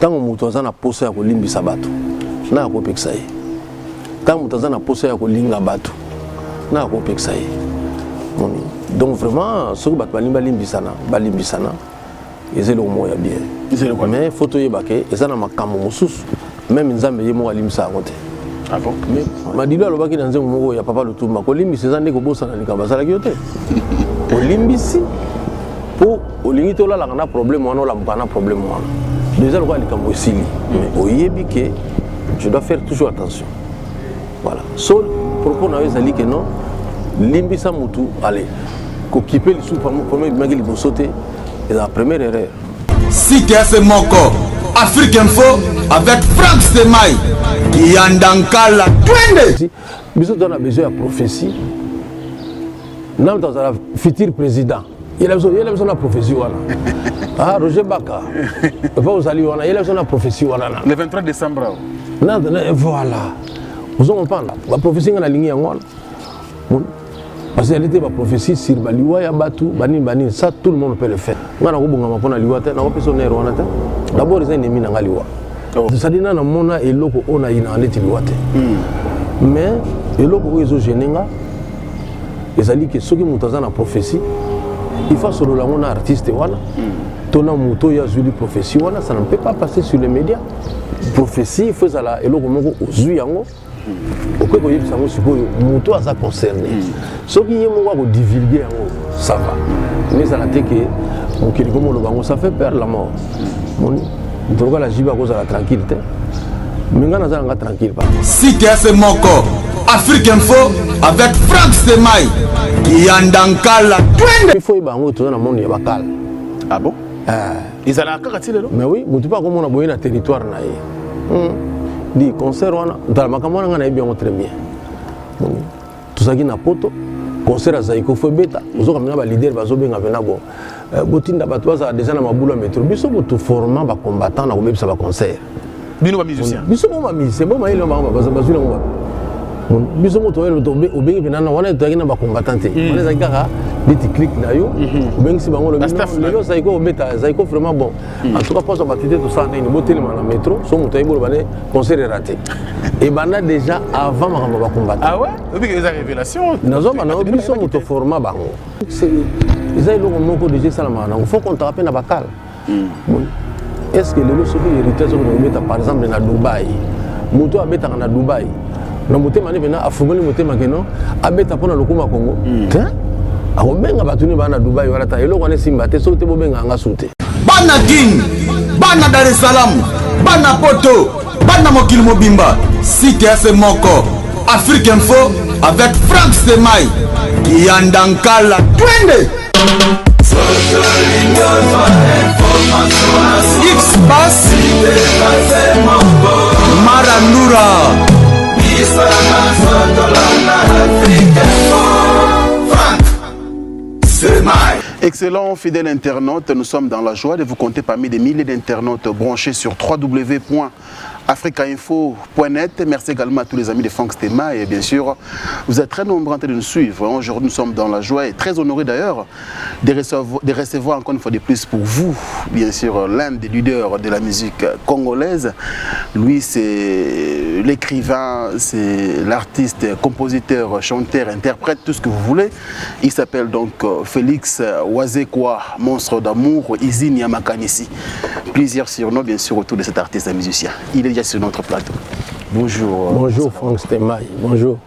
tant que moto azana posa ya kolimbisa bato na kopekisa ye tant moto azana posa ya kolinga bato na kopekisa ye donc vraiment ce que bato balimbisana ezelo moya bien mais photo yebake ezana makambo mosusu même nzambe ye mo alimbisa ngote. Ah bon? Mais madilo alobaki na nzembo moko ya Papa Lutumba kolimbisa ezande ko bosana likamba sala kiote olimbisi po olingi to la na problème wana la mukana problème wana déjà le quoi likambo esili mais oyebi que je dois faire toujours attention voilà so propos na ezali que non limbisa mutu allez kokipe li sous premier magi li bosote et la première erreur si c'est mon corps Afrique Info avec Franck Stemai qui Yandankala twende biso on a besoin de prophétie nam dans la futur président il a besoin de prophétie wana ah Roger Baka pas aux alliés wana il a besoin de prophétie wana le 23 décembre non voilà vous en parlez la prophétie na ligne yango parce qu'il était ma prophétie sur Baliwa ya Batu bani ça tout le monde peut le faire ngana ko bonga mapona liwa te na ko personne wana te d'abord ils ennemi na ngaliwa ça dit na mona eloko ona ina ndeti liwa te mais eloko ezo genenga ezali que soki mutaza na prophétie il faut solo la mona artiste wana tona muto ya zuli prophétie wana ça ne peut pas passer sur les médias prophétie il faut ça la eloko moko ozui yango ok ko yebisa ngo sikoyo muto aza concerné soki ye moko ko divulguer yango ça va mais ça la te que mokili ko molo bango ça fait peur la mort mon ndoka la jiba ko za la tranquillité mais ngana za nga tranquille pas si c'est mon corps Afrique Info avec Franck Stemai qui Yandankala twende il faut bango to na monde ya bakala. Ah bon? Ils allaient à Karatile. Mais oui, mutu pas comme on a boyé na territoire na ye di concert wana dans makamona ngana bien très bien tout ça qui na poto concert Zaiko fo beta ozo kamina ba leader bazo benga vena bon botinda batwa za déjà na mabula metro biso boto format ba combattant na kobebisa ba concert bino ba musicien biso mo ba musicien bo maile ba bazula ngo biso mo to obengi vena na wana to na ba combattant te wana za kaka biti click na yo obengi si bango le Zaiko beta Zaiko vraiment bon en tout cas pour ça batité tout ça ni botel na metro so mo tayi bo ba concert est raté et bana déjà avant ma ba combattant. Ah ouais? Depuis que les révélations nazo bana biso mo to format bango c'est ils ont le moko déjà ça il faut qu'on te rappelle na bakal est-ce que le soki héritage ko beta par exemple na Dubaï moto abeta na Dubaï na motema ne bena afungoli motema keno abeta pona lokuma Congo hein ako benga batuni bana Dubaï wala ta eloko ne simba te so te bo benga nga sute bana King bana Dar es Salaam bana Poto bana mokili mobimba si c'est mon corps Afrique Info avec Franck Stemai qui Yandankala twende X-Bass Marandura Excellent fidèle internaute, nous sommes dans la joie de vous compter parmi des milliers d'internautes branchés sur www.africainfo.net. Merci également à tous les amis de Franck Stemai et bien sûr, vous êtes très nombreux en train de nous suivre. Aujourd'hui, nous sommes dans la joie et très honorés d'ailleurs de recevoir encore une fois de plus pour vous, bien sûr, l'un des leaders de la musique congolaise. Lui, c'est l'écrivain, c'est l'artiste, compositeur, chanteur, interprète, tout ce que vous voulez. Il s'appelle donc Félix Wazekwa, monstre d'amour, Izini Yamakanisi. Plusieurs surnoms, bien sûr, autour de cet artiste et musicien. Il est déjà sur notre plateau. Bonjour. Bonjour Franck Stemai. Bonjour.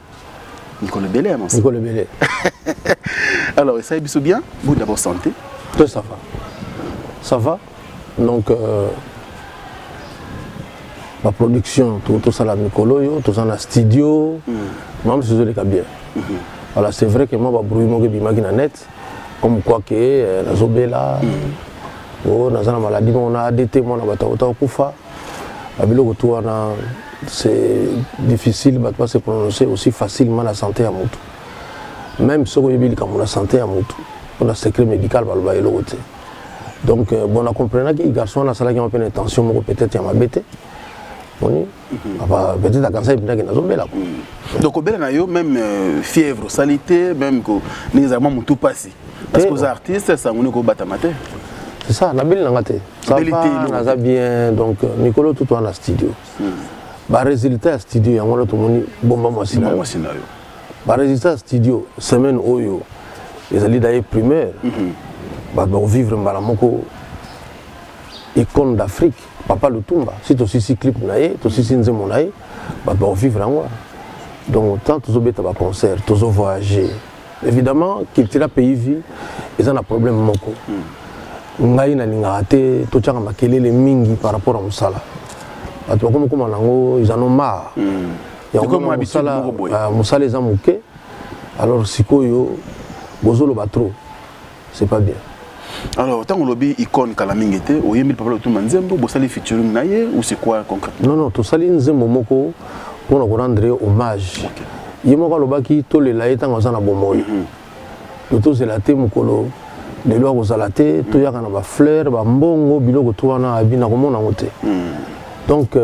Nicolas Belé, mon frère. Nicolas Belé. Alors, ça va bien? Vous d'abord santé? Tout ça va. Ça va. Donc, la production, tout ça, la Nicolo, tout ça, la studio, même si je l'ai bien. Voilà, c'est vrai que moi, je vais brouiller ma net, comme quoi que la Zobela, on a une maladie, on a ADT, on a Kufa. C'est difficile de se prononcer aussi facilement la santé à Moutou. Même si on a la santé à Moutou, on a un secret médical. Donc, on a compris que les garçons ont une intention, peut-être qu'ils ont bêté. Peut-être que cancer est donc, même fièvre, salité, même que les amants tout passé. Parce que les artistes, ça ont battu matin. C'est ça, la belle nangate. Ça va bien, donc Nicolo tout en studio. Bah résultat studio, on a tout le monde bomba moi scénario. Bah résultat studio, semaine oyo, les alliés d'ailleurs primaire, bah vivre mbalamoko icône d'Afrique, Papa Lutumba. Si tu aussi clip naïe, tu aussi nzemo naïe, bah vivre en moi. Donc tant tous obéis à concert, tous voyager. Évidemment, qu'il tire pays vie, ils ont un problème moko. Ngai na lingate, to tchanga makelele mingi par rapport à Moussala. Atu comme nango, ils en ont marre. Ya comme Moussala, Moussala les a mouké. Alors sikoyo, bozolo batro, c'est pas bien. Alors tant que lobby icône kalamingete, oyemi papa Lutumba nzembo, bosali featuring naye ou c'est quoi concrètement? Non, tout sali nzembo moko pour nous rendre hommage. Yemoko lobaki to le laïta ngozana bomoy. Tout c'est la thème mukolo. Les lois aux alatés, tout y a un fleur, un bon biloko tout en a bien à monter. Donc,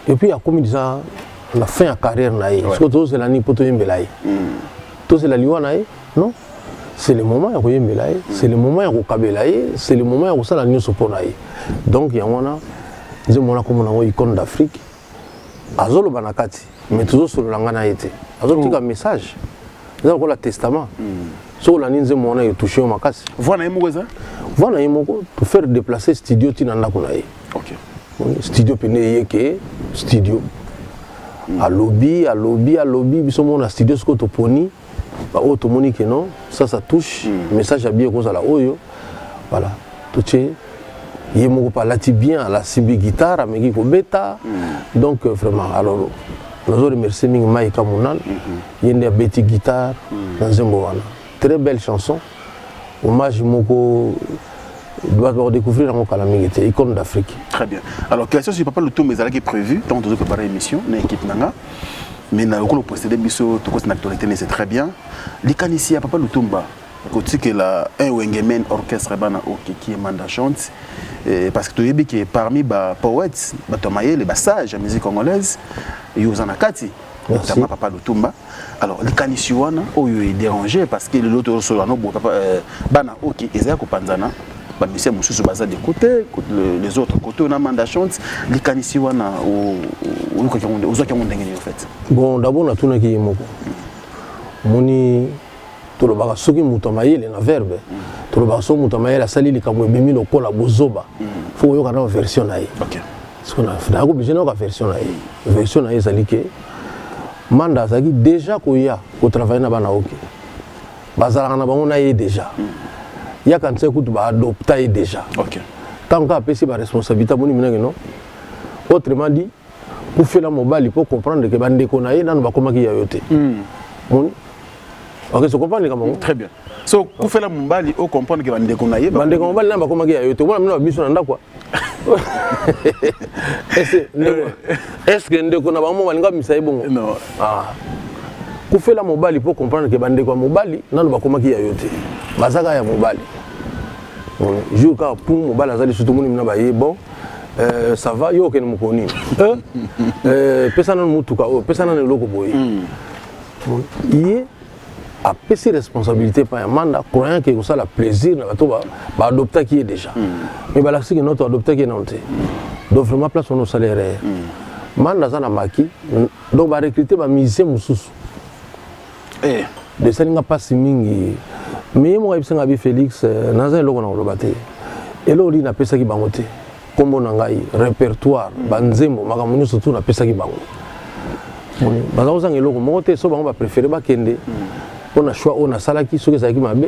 et puis à comme ça, la fin à carrière naïe. Parce que tout c'est la nuit pour tout y mbelaï. Tout c'est la liwa naïe, non? C'est le moment où y mbelaï, c'est le moment où kabelaï, c'est le moment où ça la nuit se pose naïe. Donc il y a un je m'en a comme on a une icône d'Afrique. Azolo banakati, mais toujours sur le langana été. Azolo tu as un message. Vous avez le testament. Sur la ninze mona yo touché au makasi. Voilà yemoko ça? Voilà yemoko pour faire déplacer studio tinanda kunaye. OK. Studio pene yeke studio. À lobby, biso mona studio ce que to poni. Ba auto moni que non, ça touche. Message à bien cause à la oyo. Voilà. Touché yemoko palati bien la simbi guitare ameki ko beta. Donc vraiment alors nous remercions Maïka Mounan, il y a Betty Guitare dans Zemboana. Très belle chanson. Hommage Moko doit découvrir en Kalamingete, icône d'Afrique. Très bien. Alors, question sur Papa Lutumba, mais elle est prévue, tant que préparer l'émission, dans l'équipe Nanga. Mais dans le procédé, tout ce l'actualité, c'est très bien. Les ici à Papa Lutumba, côté que la un Wengemen orchestre qui est mandat chante, parce que tu sais que parmi les poètes, les sages de la musique congolaise, il y a Zanakati, notamment Papa Lutumba. Alors, les Kanisiwana, ils sont dérangés parce que l'autre sur Bana Oki, ils sont Panzana. Monsieur Moussou Baza de côté, les autres côtés, on a mandat chante, les Kanisiwana, aux autres qui ont en fait. Bon, d'abord, on a tout qui est moko. Moni, tout le baga soki mutamaye le na verbe. Tout le baga soki mutamaye la sali li kamwe bimi lo kola bozoba. Faut yo kana version na ye. OK. Parce qu'on a obligé na version na ye. Version na ye sali ke manda zaki déjà koya ko travailler na bana OK. Bazala na bango na ye déjà. Ya kan se kutu ba adopter déjà. OK. Tant qu'à passer ba responsabilité moni minenge non. Autrement dit, pour faire la mobile, il faut comprendre que bande ko na ye nan ba komaki ya yote. Moni OK, je comprends les gars. Très bien. So, pour faire la mobile, il faut comprendre que bande ko na ye. Bande ko mobile nan ba komaki ya yote. Moi na biso na ndakwa. Est-ce que ndeko na bango balinga misaye bongo? Non. Ah. Pour faire la mobile, il faut comprendre que bande ko mobile nan ba komaki ya yote. Bazaka ya mobile. Jour ka pour mobile azali surtout moni na ba ye bon. Ça va yo ke mukoni. Pesana mutuka o, pesana ne loko boy. Il a pris ses responsabilités par un mandat, croyant que ça a plaisir, va adopter qui est déjà. Mais bah là c'est que notre adopter qui est non. Donc vraiment place nos salaires. Mandat ça n'a maki, donc va recruter va musicien mususu. De ça n'a pas si mingi. Mais moi je suis Félix, naza loko na lobaté. Et là il n'a pas ça qui bangoté. Comme on a répertoire, banzemo, makamuni surtout na pesa qui bango. Baza ozanga eloko moko te so bango ba préférer ba kende. On a choix on a salaki soki ça qui mabe.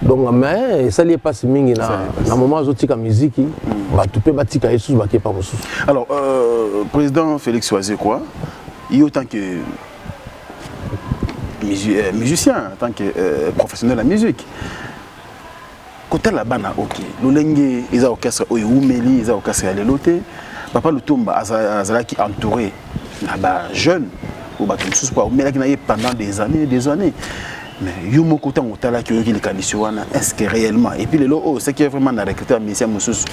Donc mais ça lié pas mingi na moment zotika musique ba tupe batika yesu ba kepa musu. Alors président Félix Oisé quoi, il autant que musicien, en tant que professionnel de la musique. Côté là-bas na OK. Lolenge ils a orchestre oyumeli, ils a orchestre ya leloté. Papa Lutumba azalaki entouré na ba jeune ou ba tout quoi mais là qui n'a pendant des années mais yumo kota ngotala ki yoki likanisi wana est-ce que réellement et puis le lo c'est qui est vraiment na recruter musicien mususu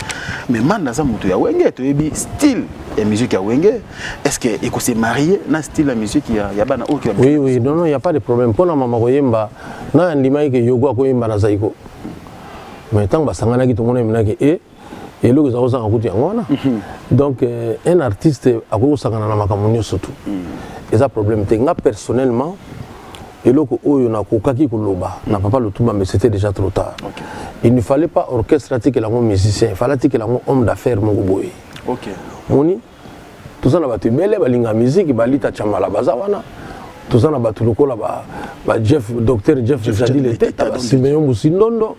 mais manda za mutu ya wenge to yebi style et musique ya wenge est-ce que il se marier na style la musique ya bana OK. Oui non il y a pas de problème pour na mama koyemba na ndima ke yogo koyemba na zaiko mais tant que sangana qui tout le monde est et le que ça vous a coûté donc un artiste a quoi sangana na makamunyo surtout et ça problème tenga personnellement et le que oyo na kokaki koloba na papa le tout mais c'était déjà trop tard. Il ne fallait pas orchestratique la musicien, il fallait que la homme d'affaires mon boy. OK. Moni tout ça na batu bele balinga musique balita chamala bazawana. Tout ça na batu lokola ba Jeff docteur Jeff Jadi le tête ba Simeon Musindondo.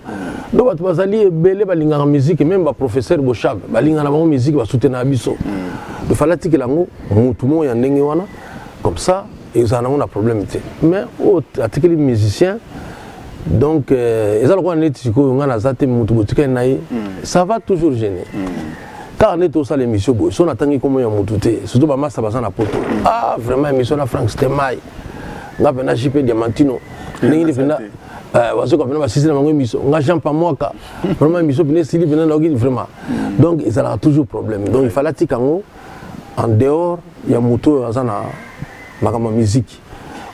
Do batu bazali bele balinga musique même ba professeur Bochab balinga na ba musique ba soutenir biso. Il fallait que la mutu mo ya ndenge wana comme ça ils en ont un problème mais au article musicien donc ils ont quoi net on a zaté mutu botika naï ça va toujours gêner. Car on est tout ça l'émission boy on attend comment y a mututé surtout ba massa bazana poto ah vraiment émission na Frank Stemai nga pena JP Diamantino ningi pena wazo ko pena ba sisi na mango émission nga Jean Pamoka vraiment émission pena sili pena na vraiment donc ils ont toujours problème donc il fallait tikango en dehors il y a mutu azana makama musique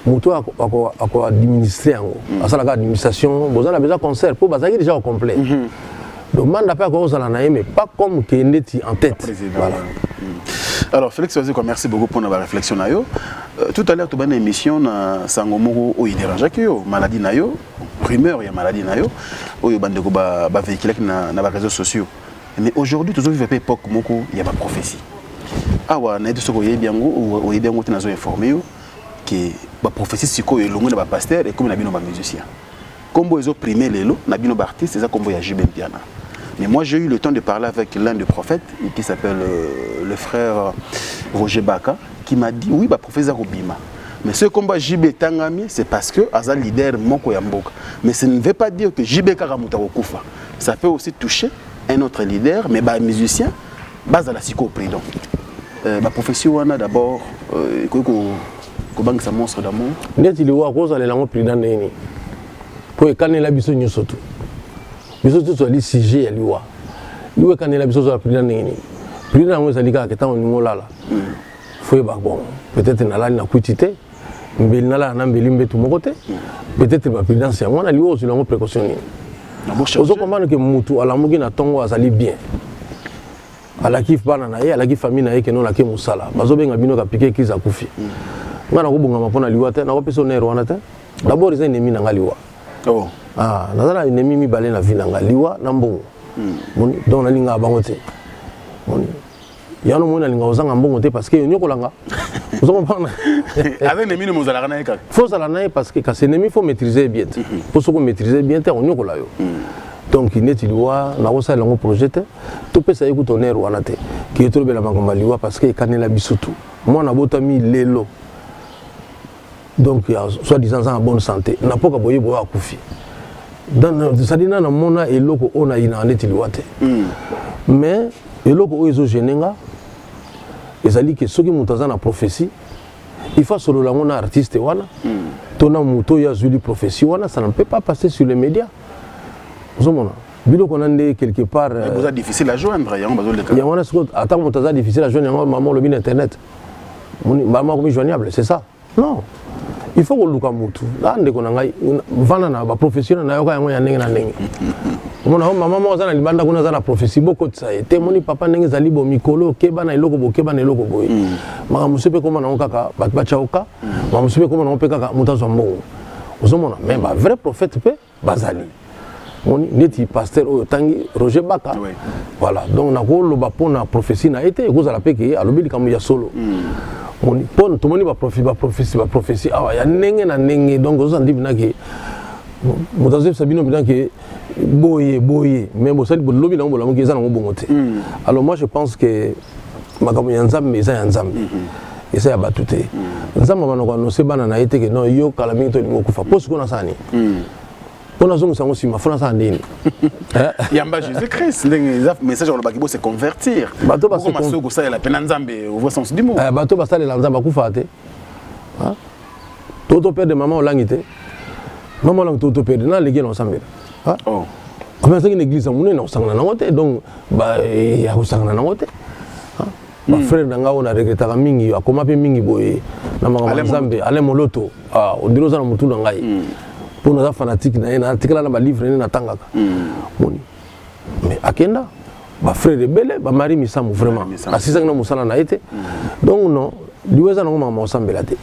mutu ako administrer yango asala ka administration bozana besoin concert pour bazaki déjà au complet. Le mandat pas cause à la mais pas comme qui est en tête. Voilà. Alors Félix Oazeko, merci beaucoup pour notre réflexion. Tout à l'heure, tu as une émission na Sangomoro où il dérange que yo maladie na yo, rumeur il y a maladie na yo, où yo bandeko ba véhiculer na les réseaux sociaux. Mais aujourd'hui, toujours vivre époque moko il y a ma prophétie. Ah ouais, na tout ce bien ou bien tu n'as informé que ba prophétie siko yo longo na ba pasteur et comme na bino ba musicien. Combo ils ont primé les lots, na bino ba artiste, c'est ça combo ya JB Piana. Mais moi, j'ai eu le temps de parler avec l'un des prophètes, qui s'appelle le frère Roger Baka, qui m'a dit, oui, bah, professeur Obima. Mais ce combat JB Tangami, c'est parce que Aza leader Moko Yamboka. Mais ça ne veut pas dire que JB Karamuta Okufa. Ça peut aussi toucher un autre leader, mais bah, musicien, base à la psycho président. Ma profession, on a d'abord, comment ça monstre d'amour. Net il est à cause de l'amour président Néni. Pour quand il a besoin surtout. Biso tout soit CG ya liwa. Liwa quand il a besoin de président Néni. Président on s'alika que tant on là. Faut ba bon. Peut-être na la na kuitité. Mbeli na la na mbeli mbetu mokote. Peut-être ba président c'est moi na liwa aussi longo précaution. Ozo comprendre que mutu ala mugi na tongo azali bien. Ala kif bana na ye, ala kif famille na ye que non la ke musala. Bazo benga bino ka piquer kiza kufi. Ngana ko bunga mapona liwa te na ko personne wana te. D'abord ils ennemi na ngaliwa. Oh. Ah, nazala ennemi mi balé na vie na ngaliwa na mbongo. Donc na linga bangote. Yano mona linga ozanga mbongo te parce que nyoko langa. Vous comprenez? Avec ennemi nous allons na ka. Faut ça na parce que quand c'est ennemi faut maîtriser bien. Pour ce qu'on maîtriser bien te nyoko la yo. Donc il n'est liwa na ko ça longo projet te. To pesa écoute honneur wana te. Qui est trop bela mangomba liwa parce que kanela bisutu. Moi na botami lelo. Donc soit-disant en bonne santé n'a pas qu'à boyer boire à koufi dans ça dit na mona et loko ona ina net liwate mais et loko ezo genenga ezali que ceux qui montaza na prophétie il faut solo la mona artiste wana tona muto ya zuli prophétie wana ça ne peut pas passer sur les médias vous mona bilo konande quelque part vous êtes difficile à joindre ya bazo le cas ya wana attends montaza difficile à joindre maman le bin internet maman comme joignable c'est ça non. Il faut que luka mutu ande ko ngai vana na ba professionnel na yoka yango ya ndenge na ndenge mona mama mo zana libanda kuna zana prophétie boko tsa ete moni papa ndenge zali bo mikolo keba na eloko bo keba na eloko boy maka musepe koma na okaka ba chaoka maka musepe koma na opeka ka mutazo mbongo ozomona même ba vrai prophète pe bazali moni neti pasteur oyo tangi Roger Baka voilà donc na ko loba pona prophétie na été ko zala peke alobi kamu ya solo Pon tout le monde va prophétie. Ah, il y a n'enge na n'enge donc on dit bien que Moutassef Sabino bien que boye mais bon ça dit bon lobby na bon la ngeza na bon côté. Alors moi je pense que makamu yanzam mais ça yanzam et ça ya batute. Nzamba bana ko no se bana na été que non yo kala mingi to ni kufa poste ko na sani. On a zongo si ma France andini. Yamba Jésus-Christ, le message on bakibo c'est convertir. Bato ba ko ça la pena nzambe au vrai sens du mot. Bato ba sala nzamba kufa te. Hein? Toto père de maman olangite. Maman lang toto père na legi na ensemble. Hein? Oh. Comme ça une église amune na osangana na ngote donc ba ya osangana na ngote. Hein? Ba frère nanga on a regretaka mingi akoma pe mingi boye na maman nzambe ale moloto. Ah, on diroza na mutu na ngai. pour nous fanatique na article na ba livre na tangaka moni mais akenda ba frère rebelle ba mari misamu vraiment asisa na musala na été donc non liweza na ngoma mosambela te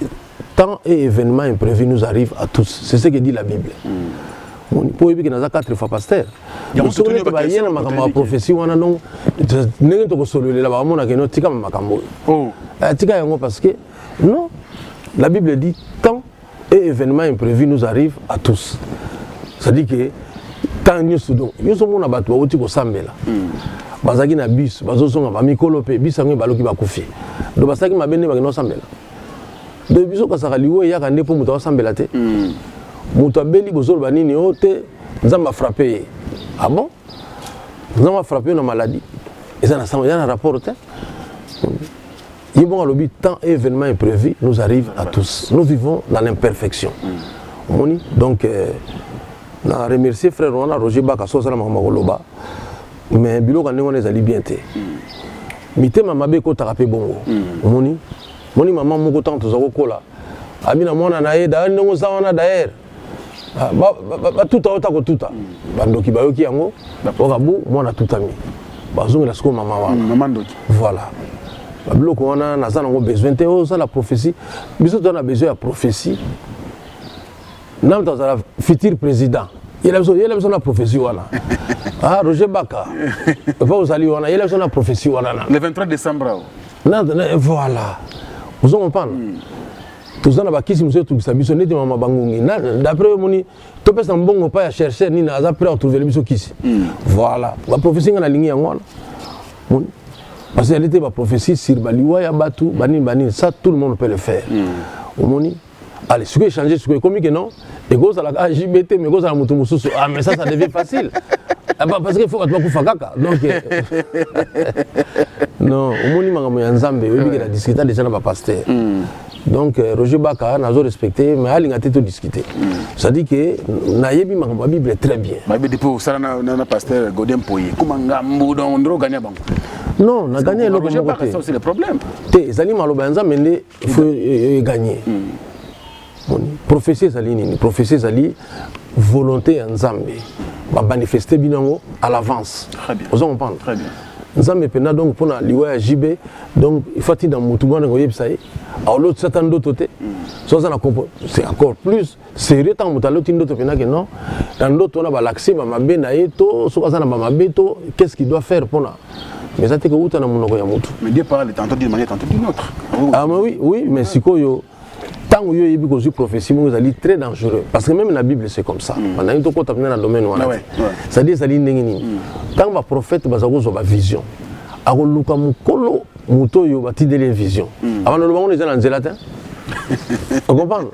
tant et événements imprévus nous arrivent à tous c'est ce que dit la Bible pour éviter que nous 4 fois pasteur donc ce que ba yena makamba prophétie wana non nenge to ko sololela ba mona ke no tika makambo tika yango parce que non la Bible dit tant et événements imprévus nous arrivent à tous. C'est-à-dire que tant nous sommes mona batu ba oti ko sambela. Bazaki na bus, bazosonga ba mikolo pe bisango baloki ba kufi. Do basaki mabende ba no sambela. De biso ka saka liwo ya kande po muto sambela te. Muto abeli bozolo banini ote nzamba frappé. Ah bon? Nzamba frappé na maladie. Et ça na un rapport te. Il bon le temps et événements imprévus nous arrivent à tous. Nous vivons dans l'imperfection. Donc, je remercie frère Roger Baka Sosala Makoloba. Mais bilo quand on est allé bien té. Mité mama beko tarape bongo. Moni maman moko tante zako kola. Abina mona na ye da ndongo sawana d'ailleurs. Ba tuta otako tuta. Bandoki bayoki yango. Okabu mona tutami. Bazonga la sko mama wa. Maman doki. Voilà. On a besoin de la prophétie. On a besoin de la prophétie. Dans le futur président, il a besoin de la prophétie. Ah, Roger Baka. Il a besoin de la prophétie. Le 23 décembre. Voilà. Vous en parlez. Tous en qui si monsieur tout ça mission n'était maman bangungi. D'après mon ni tout personne bon pas à chercher ni na après on trouver le mission qui. Voilà. La prophétie on a ligne en parce qu'elle était ma prophétie sur Baliwaya Batu, Bani, ça tout le monde peut le faire. Allez, ce que changer, ce que comme que non, et go ça la JBT, mais go ça la mutumu. Ah mais ça devient facile. Parce qu'il faut que tu fasses caca. Donc non, au moins il y a un Zambé, il y a discuté déjà dans pasteur. Donc Roger Baka n'a pas respecté, mais il a été discuté. Ça dit que Nayebi ma Bible est très bien. Ma Bible pour ça na pasteur Godem Poyi. Comment ngambu donc on doit gagner banque. Non, on a gagné le Roger Baka ça c'est le problème. Té Zali Malobanza mais il faut gagner. Prophétie Zali, prophétie Zali, volonté en Zambie. Va manifester binango à l'avance. Très bien. Vous en parlez. Très bien. Nzambe pena donc pour na liwa JB donc il faut dans mutumana ngo yebsaye à l'autre certains d'autres côté ça ça c'est encore plus sérieux tant mutalo tindo to pena que non dans d'autres on a l'accès ma mabe na eto so ça na mabe to qu'est-ce qu'il doit faire pour na mais ça te que uta na munoko ya mutu mais Dieu parle tantôt d'une manière tantôt d'une autre. Ah mais oui mais sikoyo tant que yo yebi ko zu prophétie mo zali très dangereux parce que même la Bible c'est comme ça on a une to ko tapena na domaine wana ça dit ça li ndengini tant que prophète bazako zo ba vision akoluka mukolo muto yo batidele vision avant le moment on est dans nzela on comprend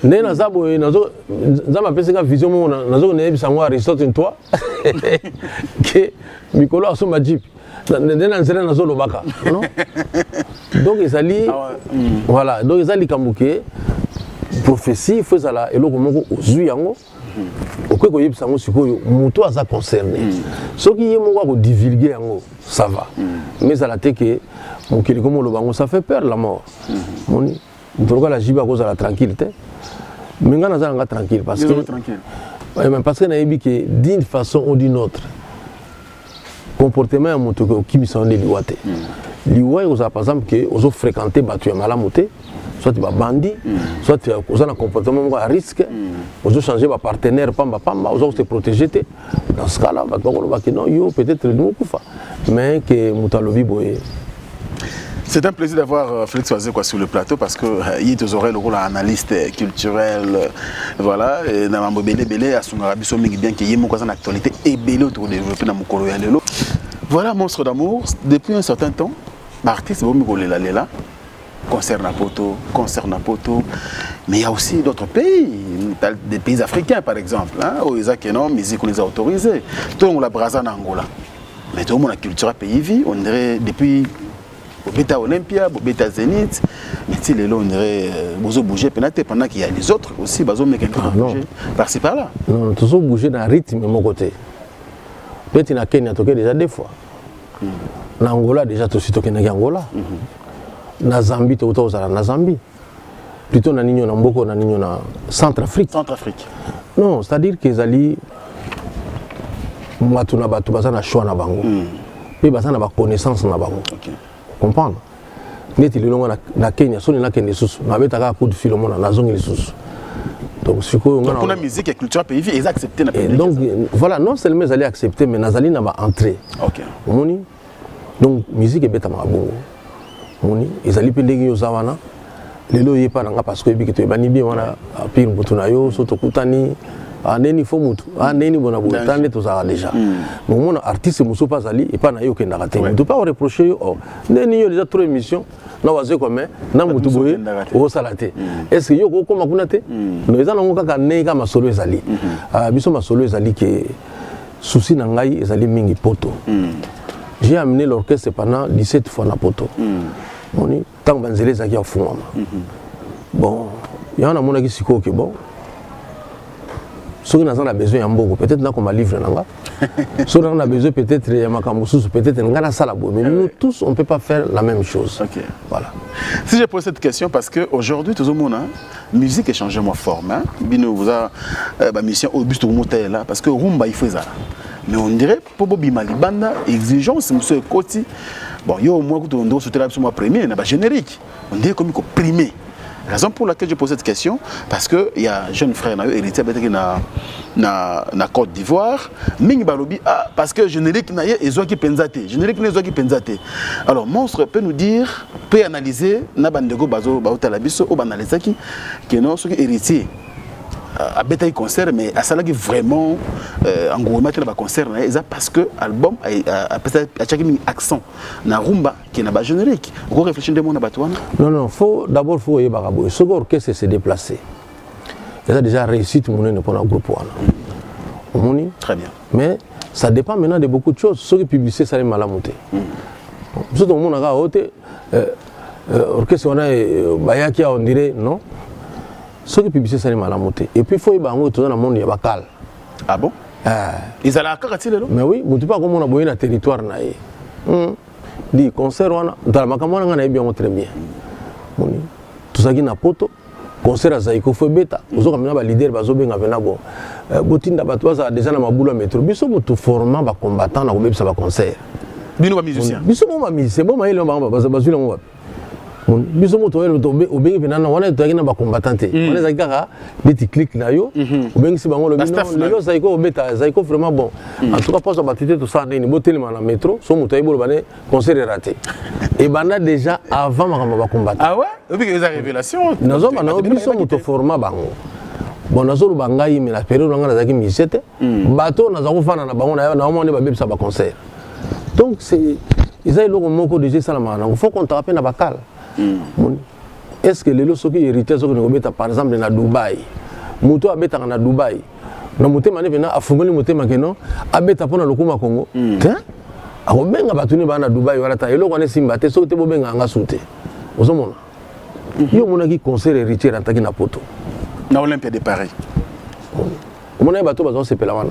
né na zabo nazo nzama pesa ka vision mo nazo ne bisango Aristote toi que mikolo aso majip na nzela nazo lobaka non donc ezali voilà donc ezali kambuke prophétie faut ça là eloko moko ozui yango okwe ko yebisa ngo sikoyo muto aza concerné soki ye moko ko divulguer yango ça va mais ça la te que mokili comme le bango ça fait peur la mort moni ndoroka la jiba ko za tranquillité mais ngana za nga tranquille parce que même parce que na yebi que d'une façon ou d'une autre comportement ya muto ko kimisande liwate liwa ko par exemple que ozo fréquenter batu ya malamuté soit tu vas bandit, soit tu as un comportement à risque, tu changer de partenaire, tu te protéger. Dans ce cas-là, peut-être nous mais que Moutalobi Boye. C'est un plaisir d'avoir Félix Oazé sur le plateau parce que il aurait le rôle d'analyste culturel, voilà, et dans la Belé à son Arabie Saoudite bien qu'il y ait une actualité et Belé autour de développer dans Mokolo et Lelo. Voilà, Monstre d'amour, depuis un certain temps, l'artiste Bomigolé là. Concerne Poto, mais il y a aussi d'autres pays, des pays africains par exemple, où ils ont une musique qu'on les a autorisés. Tout le monde a brasé en Angola, mais tout le monde a culture pays vie, on dirait depuis Beta Olympia, Beta Zénith, mais si les on dirait bouger pendant qu'il y a les autres aussi, bouger par-ci par-là. Non, toujours bouger dans le rythme de mon côté. Peut-être qu'il Kenya déjà deux fois. En Angola déjà aussi toqué Angola. Na Zambie to na Zambie plutôt na ninyo na mboko na ninyo na Centrafrique Non, c'est-à-dire que ezali matuna batu baza na choix na bango. Pe baza na ba connaissance na bango. OK. Comprendre? Neti lelo na Kenya soni na Kenya susu. Na betaka coup de fil mona na zongi susu. Donc siko ngana. Pour la musique et culture pays ils accepter na pays. Donc voilà, non seulement ils allaient accepter mais nazali na ba entrer. OK. Moni. Donc musique et beta ma bongo. Moni, ils allaient pe ndenge yo zawana. Lelo yepa nanga parce que biki to bani bien wana pire mutuna yo soto kutani. Neni fo mutu neni bona bo tande to za déjà mais mon artiste muso pas ali et pas na yo kenda raté tu pas reprocher yo neni yo déjà trop émission na waze comme na mutu boye o salate est-ce que yo ko koma kuna te no eza nango kaka ne kama solo ezali biso ma solo ezali ke souci na ngai ezali mingi poto j'ai amené l'orchestre pendant 17 fois na poto moni tant banzele zaki ya fungama bon yana mona ki siko ke bon ceux qui ont besoin de beaucoup, peut-être qu'on m'a livré. Ceux qui ont besoin peut-être de Makamoussous, peut-être de Salabo. Mais nous tous, on ne peut pas faire la même chose. Okay. Voilà. Si j'ai posé cette question, parce qu'aujourd'hui, tout le monde a musique est changée ma forme. Bino vous a mission au buste là, parce que Rumba il fait ça. Mais on dirait pour Bobby Malibanda, exigence, monsieur Koti. Bon, yo moi quand on doit soutenir absolument premier, n'a pas générique. On dirait comme il primé. Raison pour laquelle je pose cette question, parce qu'il y a un jeune frère héritier na Côte d'Ivoire, Ming Balobi, parce que générique n'a qui penzate, générique n'a qui penzate. Alors Monstre peut nous dire, peut analyser na bandego bazo baotalabiso ou banaliser qui non ce qui héritier a bétail concert mais à ça là qui vraiment en gros mettre le concert parce que album a chaque accent na rumba qui n'a pas générique vous réfléchissez de mon abattoir non faut d'abord faut y barabo ce orchestre s'est déplacé il a déjà réussi tout le monde pour un groupe one très bien mais ça dépend maintenant de beaucoup de choses ceux qui publicité ça les malamonté tout le monde a ôté orchestre on a bayaki on dirait non ceux qui publient ça les malamonté et puis il faut y bango tout dans le monde il y a bacal ah bon ils allaient à Karati là mais oui tu pas comme on a boyé na territoire naé dit concert on dans la makamona ngana bien très bien tout ça qui na poto concert à Zaiko faut beta ozo kamina ba leader bazo benga vena bon botinda batwa ça déjà na mabula métro biso mutu format ba combattant na ko ça ba concert bino ba musicien biso mo ba musicien bon maïle ba bazula mo biso moto obengi penana wana toyaki na bacombattante wana ezalaki kaka neti clique na yo obengisi bango lelo zaiko obeta zaiko vraiment bon en tout cas poso batite tosala nini botelema na métro so moto ayebi oloba ne concert est raté ebanda déjà avant makambo bacombattante ah ouais obiki eza révélation nazoba na biso moto format bango bon nazoloba ngai me na période nanga nazalaki musicien te bato naza kofanda na bango na omone babebisa baconcert donc c'est eza eloko moko déjà esalamaka nango faut qu'on te rappelle na bakala est-ce que les gens qui héritent par exemple na Dubaï muto abeta na Dubaï na mutema ne vena afungoli mutema keno abeta pona lokuma Congo te akobenga batuni bana Dubaï wala ta eloko ne simba te so te bobenga nga sute ozomona yo mona ki concert héritier antaki na poto na Olympia de Paris mona bato bazo sepela wana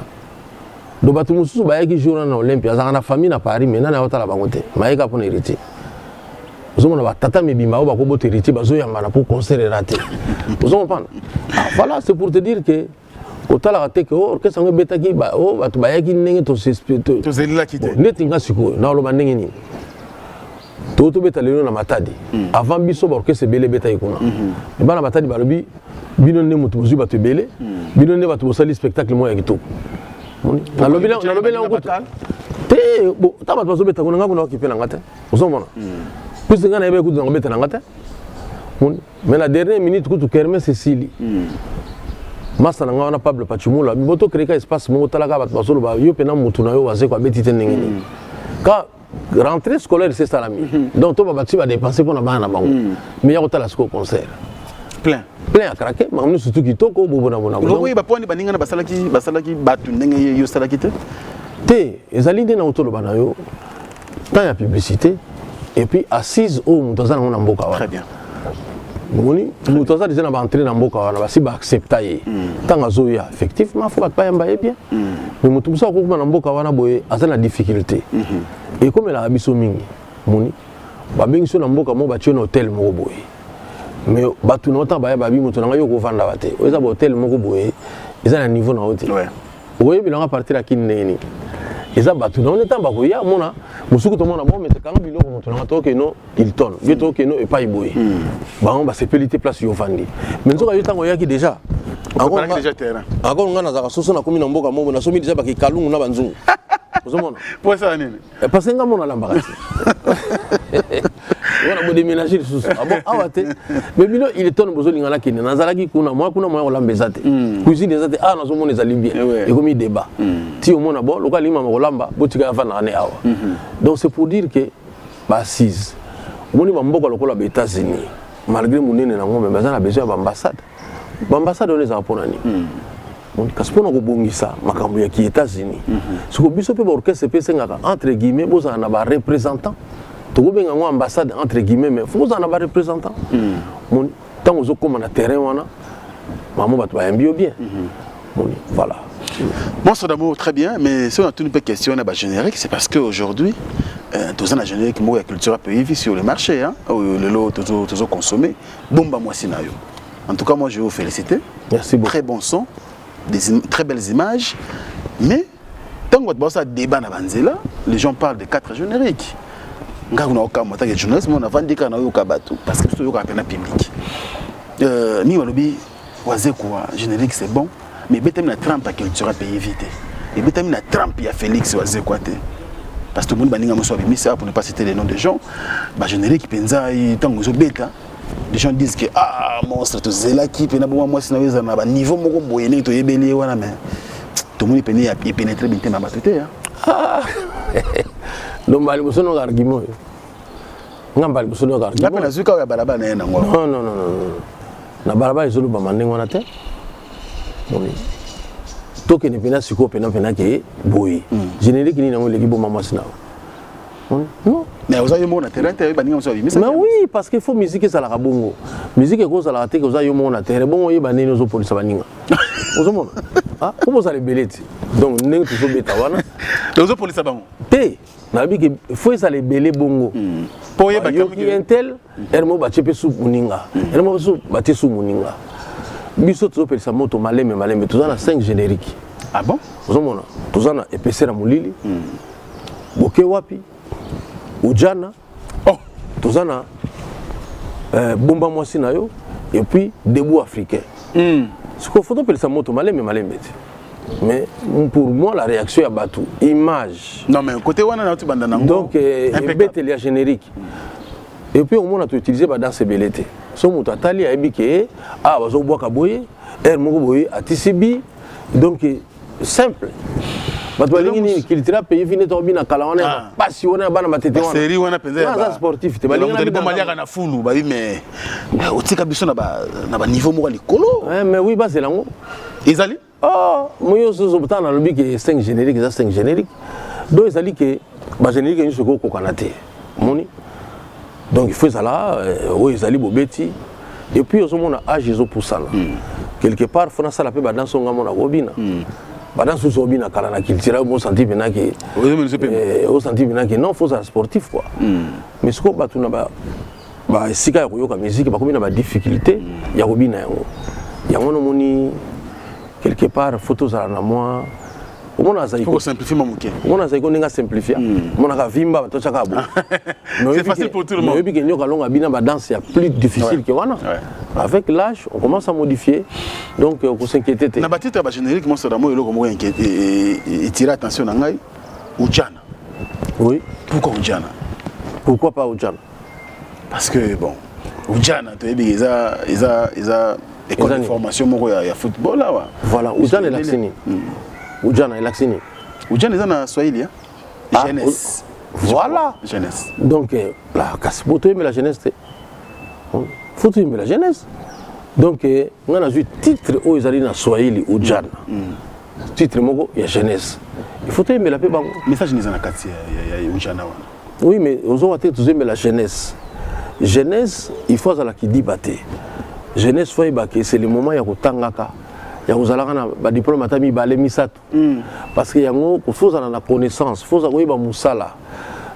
do batu mususu bayaki jour na Olympia za na famille na Paris mais na otala bango te mayeka pona héritier ba tata mebima ba ko bote héritier bazo yamba pour concert raté vous comprenez voilà c'est pour te dire que otala raté que orchestre ngo betaki ba batu bayaki ndenge to zelila kite neti nga siko na lo bandenge ni to beta lelo na matadi avant biso ba orchestre belé beta ikuna bana matadi balobi bino ne mutu bozu batu belé bino ne batu bosali spectacle mo ya kitoko na lobi na te bo taba bazo beta kuna ngakuna okipela ngate vous comprenez plus de gens n'avaient écouté dans le bétail. Mais la dernière minute, quand tu kermes Cécile, Massa n'a pas Pablo Pachimoula, mais tu crées un espace, mon talaga bat basolo ba yo pena mutuna yo waze kwa beti tenengeni. Quand rentrée scolaire c'est ça l'ami. Donc toi bati va dépenser pour na bana bango. Mais ya kotala sco concert. Plein à craquer, mais on surtout qui toko bobo na bona. Oui, ba poni baninga na basalaki batu ndenge yo salaki te. Te, ezali de na otolo bana yo. Tant ya publicité. Et puis assise au Moutaza na mboka wana. Très bien. Moni Moutaza déjà na entrer na mboka wana basi ba accepter. Tant azoya effectivement faut pas yamba bien. Mais Moutaza ko kuma na mboka wana boye azana difficulté. Et comme la biso mingi moni ba bengi so na mboka mo ba tio hôtel mo boye. Mais batu na ta ba bi mutu na yo ko vanda bate. Oza ba hôtel mo boye ils ont un niveau na haute Ouais. oui bilanga partir à kineni eza batu na on est en bakoya mona musuku to mona bon mais quand biloko moto na to que non il tonne bieto que non et pas iboy ba on ba sepelité place yo vandi mais nzoka yo tango yaki déjà encore déjà terrain encore ngana za soso na komi na mboka mobo na somi déjà ba ki kalungu na banzungu ozomona pour ça nini parce que ngamo na lambaka on a beau déménager les sous ah bon ah ouais mais bino il est tonne bozo lingala kine nazalaki kuna moi olamba te cuisine ezate ah nazo mona ezali bien et comme il débat ti au mona bon local lima olamba botika fa na ne awa donc c'est pour dire que ba assise moni ba mboka lokola ba États-Unis malgré munene na ngombe bazana besoin ba ambassade on les a ponani kasi mpona kobongisa makambo ya ki États-Unis siko biso mpe baorchestre mpe esengaka entre guillemets bozala na bareprésentant tokobenga yango ambassade entre guillemets mais fo kozala na bareprésentant ntango ozokóma na terrain wana mamo bato bayambi yo bien voilà. Monstre d'amour, très bien, mais si on a toute une question à générique, c'est parce qu'aujourd'hui, tous les génériques de la culture peuvent vivre sur le marché, le lot toujours consommé. Bomba moi sinayo. En tout cas, moi je vais vous féliciter. Merci beaucoup. Très bon son, très belles images, mais tant que vous avez un débat dans Banzela, les gens parlent de 4 génériques. Nga kuna okamata ke journaliste mon avant dika na yo kabatu parce que tout yo kapena public. Ni walobi waze quoi générique c'est bon mais betem na trempe à culture pays éviter. Et betem na trempe ya Félix waze quoi te. Parce que tout le monde baninga moso abimisa pour ne pas citer les noms des gens. Ba générique penza y tango zo beta. Les gens disent que ah monstre to zela ki pena bon moi sinaweza na ba niveau moko boyene to yebeli wana mais tout le monde peni ya pénétrer bien tema batete hein. Donc bali bosono argument ngamba bali bosono argument ngape na zuka ya balaba na yena ngo non na balaba izolo ba mandengo na te boni toke ne pena siko pena ke boy générique ni na ngoleki bo mama sina non mais vous avez mon terrain te ba ninga so bi mais oui parce qu'il faut musique ça la bongo musique ko ça la te ko za yo mon terrain bon yeba nini zo polisa baninga ozomona ah comment ça les beleti donc ndenge to so beta wana donc zo polisa bango te na bi que faut ça les belé bongo pour yeba qui intel ermo ba chepe sou muninga ermo sou ba te sou muninga biso to pelisa moto maleme to na 5 génériques ah bon ozomona to na epesera mulili boke wapi ujana to na bomba mwasi na yo et puis debout africain ce qu'il faut pelisa moto maleme mais pour moi la réaction à Batou image non mais côté wana na tu banda nango donc bête les générique et puis au moins on a utilisé ba dans ces belleté so moto atali abike ah bazo boka boye moko boye atisibi donc simple bato balingi kilitira pays fini to bina kala wana pasi wana bana matete wana série wana penza ya sportif te balingi na bomaliaka na fulu ba mais otika biso na ba niveau moko likolo mais oui ba c'est lango ezali oh moyo so botana lobi que 5 génériques ça 5 génériques donc ezali que ba générique ni soko ko kanate moni donc il faut ça là oui ezali bobeti et puis au mona âge zo pour ça quelque part faut na sala pe ba dans son ngamona obina badans sous obina kala na culture bon senti bina que au senti bina que non faut ça sportif quoi mais ce ko batuna ba sika yo ka musique ba komi na ba difficulté ya obina yango no moni quelque part photos à la moi on a ça il faut simplifier mon moquet on a ça il faut simplifier mon a vimba to chaka bo c'est facile pour tout le monde mais puis que nyoka longa bina ba danse est plus difficile que wana avec l'âge on commence à modifier donc on s'inquiéter na batita ba générique mon ça d'amour eloko mo inquiéter et tirer attention na ngai ujana oui pourquoi pas ujana parce que bon ujana to ebi eza école de formation moko ya football là voilà ujana est laxini ujana est laxini ujana est na Swahili jeunesse voilà jeunesse donc la kasipoto mais la jeunesse faut aimer la jeunesse donc on a vu titre aux ezali na Swahili ujana titre moko ya jeunesse il faut aimer la pe bango message ni na kati ya ujana wana oui mais on doit aimer la jeunesse il faut ça la qui dit baté jeunesse foi baké c'est le moment ya kotangaka ya kozalaka na ba diplôme atami balé misato parce que yango faut ça na connaissance faut ça koyeba musala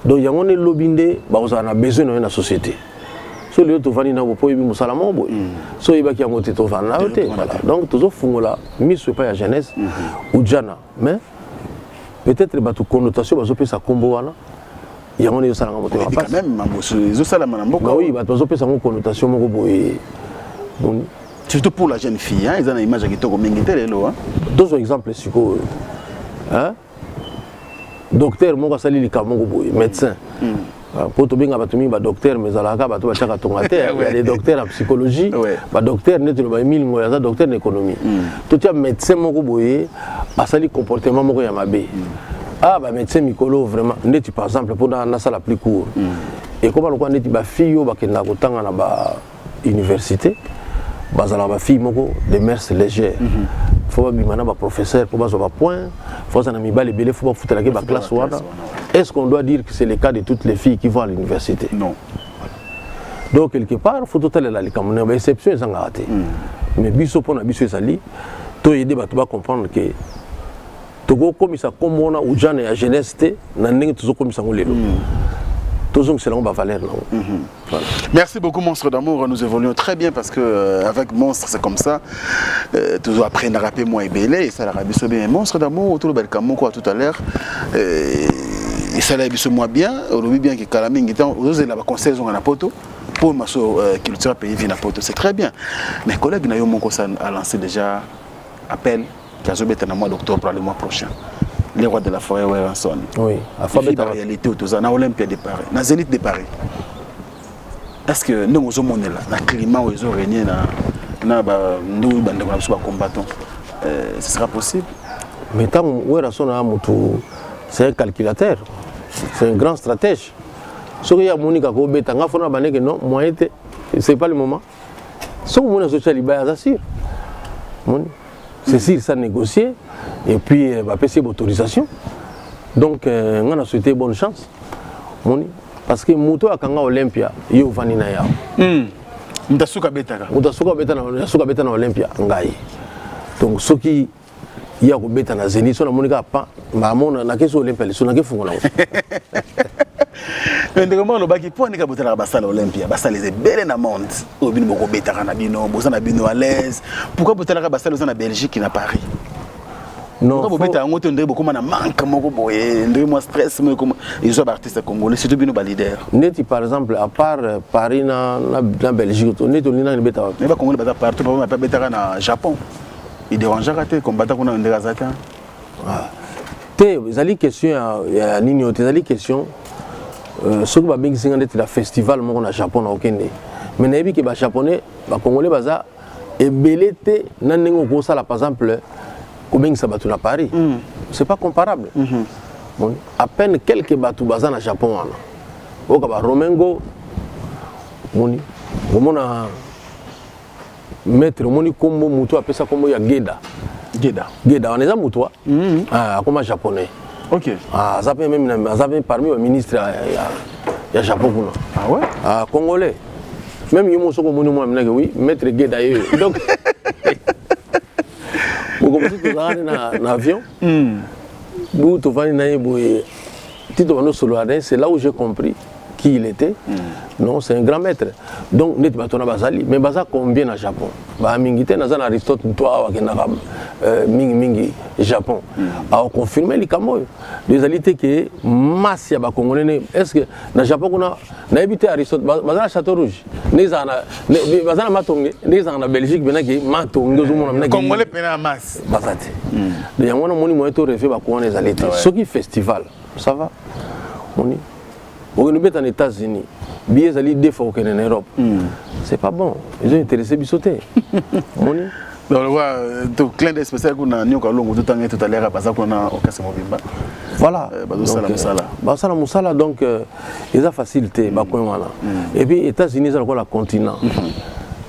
donc yango ne lobinde ba ozala na besoin na société so le to vani na po yebi musala mo boy so yeba ki ngote to vana na te voilà donc toujours fungola miso pas ya jeunesse ou jana mais peut-être ba to connotation ba zo pesa kombo wana ya ngone yo sala ngote pas quand même mamoso zo sala manamboka oui ba to zo pesa ngo connotation moko boy surtout pour la jeune fille hein ils ont une image qui toko mingi telelo hein deux exemples siko hein docteur moko sali likamoko boy médecin pour tout bien batumi ba docteur mais alaka bato ba chaka tongater il y a des docteurs en psychologie ba docteur net le ba 1000 ngoya za docteur en économie tout ya médecin moko boye asali comportement moko ya mabe ah ba médecin mikolo vraiment net par exemple pour na sala plus court et comment le quoi net ba fille ba kenda ko tanga na ba université bazala ba fille moko de mœurs légères faut bimana ba professeur pour bazo ba point faut ça na mibale belé faut ba foutre la classe wana. Est-ce qu'on doit dire que c'est le cas de toutes les filles qui vont à l'université? Non. Donc quelque part il faut totalement la comme une exception ça raté mais biso pona biso sali to aider ba to ba comprendre que togo comme ça comme on a ou jana ya jeunesse na ndenge toujours comme ça ngolelo toujours c'est là on va valeur là. Voilà. Merci beaucoup Monstre d'amour, nous évoluons très bien parce que avec Monstre c'est comme ça toujours après n'a rappelé moi et belé et ça la rabbi so bien Monstre d'amour tout le bel camo quoi tout à l'heure et ça l'a biso moi bien on bien que Kalamingi temps aux la conseil on a poto pour ma culture pays vient à poto c'est très bien mes collègues na yo mon ça a lancé déjà appel qui a zobeta na mois d'octobre pour le mois prochain. Les rois de la forêt Werenson. Oui, la réalité autour na Olympia de Paris, na Zénith de Paris. Est-ce que nous sommes là, na climat où ils ont régné na ba nous bande ba combattants, ce sera possible? Mais tant Werenson a mutu c'est un calculateur. C'est un grand stratège. Ce qu'il y a Monica ko beta nga fona bané que non, moi c'est pas le moment. Ce que mon social libéral assure. C'est sûr ça négocier et puis va passer l'autorisation. Donc on a souhaité bonne chance. Parce que Mouto a kanga Olympia, yo vanina ya. Mutasuka betaka. Mutasuka beta na Olympia ngai. Donc ce qui y a ko beta na Zénith so na monika pa mamona na keso Olympia le so na ke fungola. Ndeko lo baki po nika botela ba sala Olympia, ba sala les belles na monde. Obino boko betaka na bino, bozana bino à l'aise. Pourquoi botela ba sala na Belgique na Paris? Non, quand vous mettez en haut, on comment manque moko boye, moi stress moi comme ils sont artistes congolais, surtout bino ba leader. Neti par exemple à part Paris na Belgique, on est on a une beta. Mais ba congolais ba partout, pas beta na Japon. Il dérange raté combattant qu'on a un dégazata. Ah. Té, zali question ya nini oté zali question ce que va bien c'est un festival au Japon na okende. Mais na yebi que ba japonais, ba congolais baza et belete na nengo ko sala par exemple combien ça batu na Paris. C'est pas comparable. Bon, à peine quelques batu baza na Japon wana. Oka ba Romengo moni. Omona maître moni kombo mutu apesa kombo ya Geda. Geda on est à mutu. Ah comme japonais. OK. Ah ça peut même parmi les ministres ya Japon kuna. Ah ouais? Ah congolais. Même yo mosoko moni moi mena oui maître Geda yo. Donc vous commencez tout ça dans l'avion. Vous tout va na boy. Tito vano solo c'est là où j'ai compris qui il était. Non, c'est un grand maître. Donc net batona bazali mais baza combien na Japon? Ba mingité na zana Aristote toi wa kena mingi Japon. A confirmer les kamoyo. Les alités que masse ya ba congolais est-ce que na Japon kuna na habité Aristote bazana Château Rouge. Nezana bazana matonge, nezana na Belgique bena ki matonge zo mona congolais pena masse. Bazati. De yangona moni moyo to refait ba kona les alités. Ce qui festival, ça va. Moni. Vous nous mettez en États-Unis, billets allés deux fois en Europe. C'est pas bon. Ils ont intéressé Bissoté. Donc, on voit tout clin d'œil spécial qu'on a tout à l'heure parce qu'on a au Kassemo Bimba. Voilà. Basala Moussala, donc, ils ont facilité. Et puis, les États-Unis, ils ont le continent.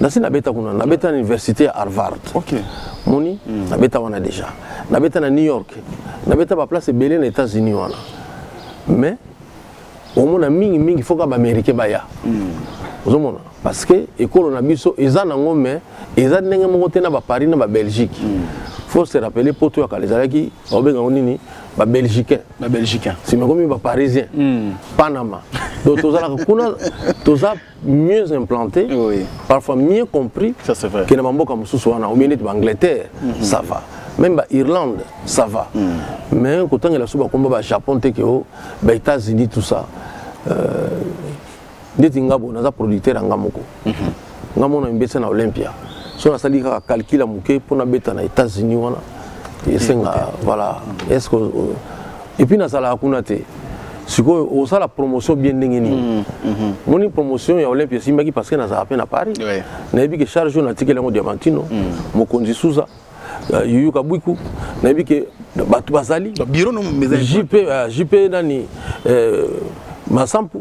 Nasi nabeta kuna nabeta université à Harvard. OK. Moni nabeta wana déjà. Nabeta na New York. Nabeta ba place belé aux États-Unis wana. Mais au monde mingi faut que les Américains baya. Parce que école na biso eza nango mais eza ndenge moko te na ba Paris na ba Belgique. Faut se rappeler poto ya kalezalaki obenga nini ba Belgicain. Ba Belgicain. Si me comme ba Parisien. Panama. Donc, tous mieux implanté, Oui. parfois mieux compris Ça, c'est vrai. que les Mambo comme Sousouana, ou bien l'Angleterre, ça va. Même l'Irlande, ça va. Mais quand on est là, le Japon, les États-Unis, tout ça, nous sommes des producteurs en Gamoko. Nous sommes des à Olympia. Si on a sali calcul pour nous mettre aux États-Unis, voilà. Et puis, nous avons la promotion bien dégainée. Mon promotion est Olympia, c'est parce que nous avons à peine à Paris. Nous avons que charge un article en diamantino, mon conduit Souza, Yuyu Kabouikou, nous avons que Batu Basali, JP Nani, Massampu.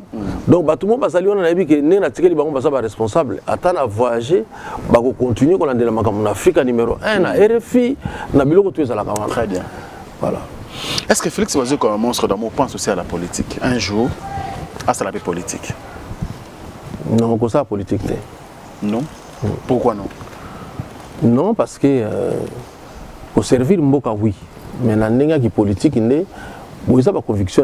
Donc, Batumo Basali, on a vu que nous avons que responsable. Attends à voyager, on va continuer qu'on a de la Afrique numéro 1, à RFI, on a biloko tout ça la caméra. Très bien. Voilà. Est-ce que Félix Ouazzou, comme un monstre d'amour, pense aussi à la politique? Un jour, à la politique? Non, comme ça, la politique. Non. Pourquoi non? Non, parce que pour servir Mboka, oui. Mais dans la politique, il y a une conviction.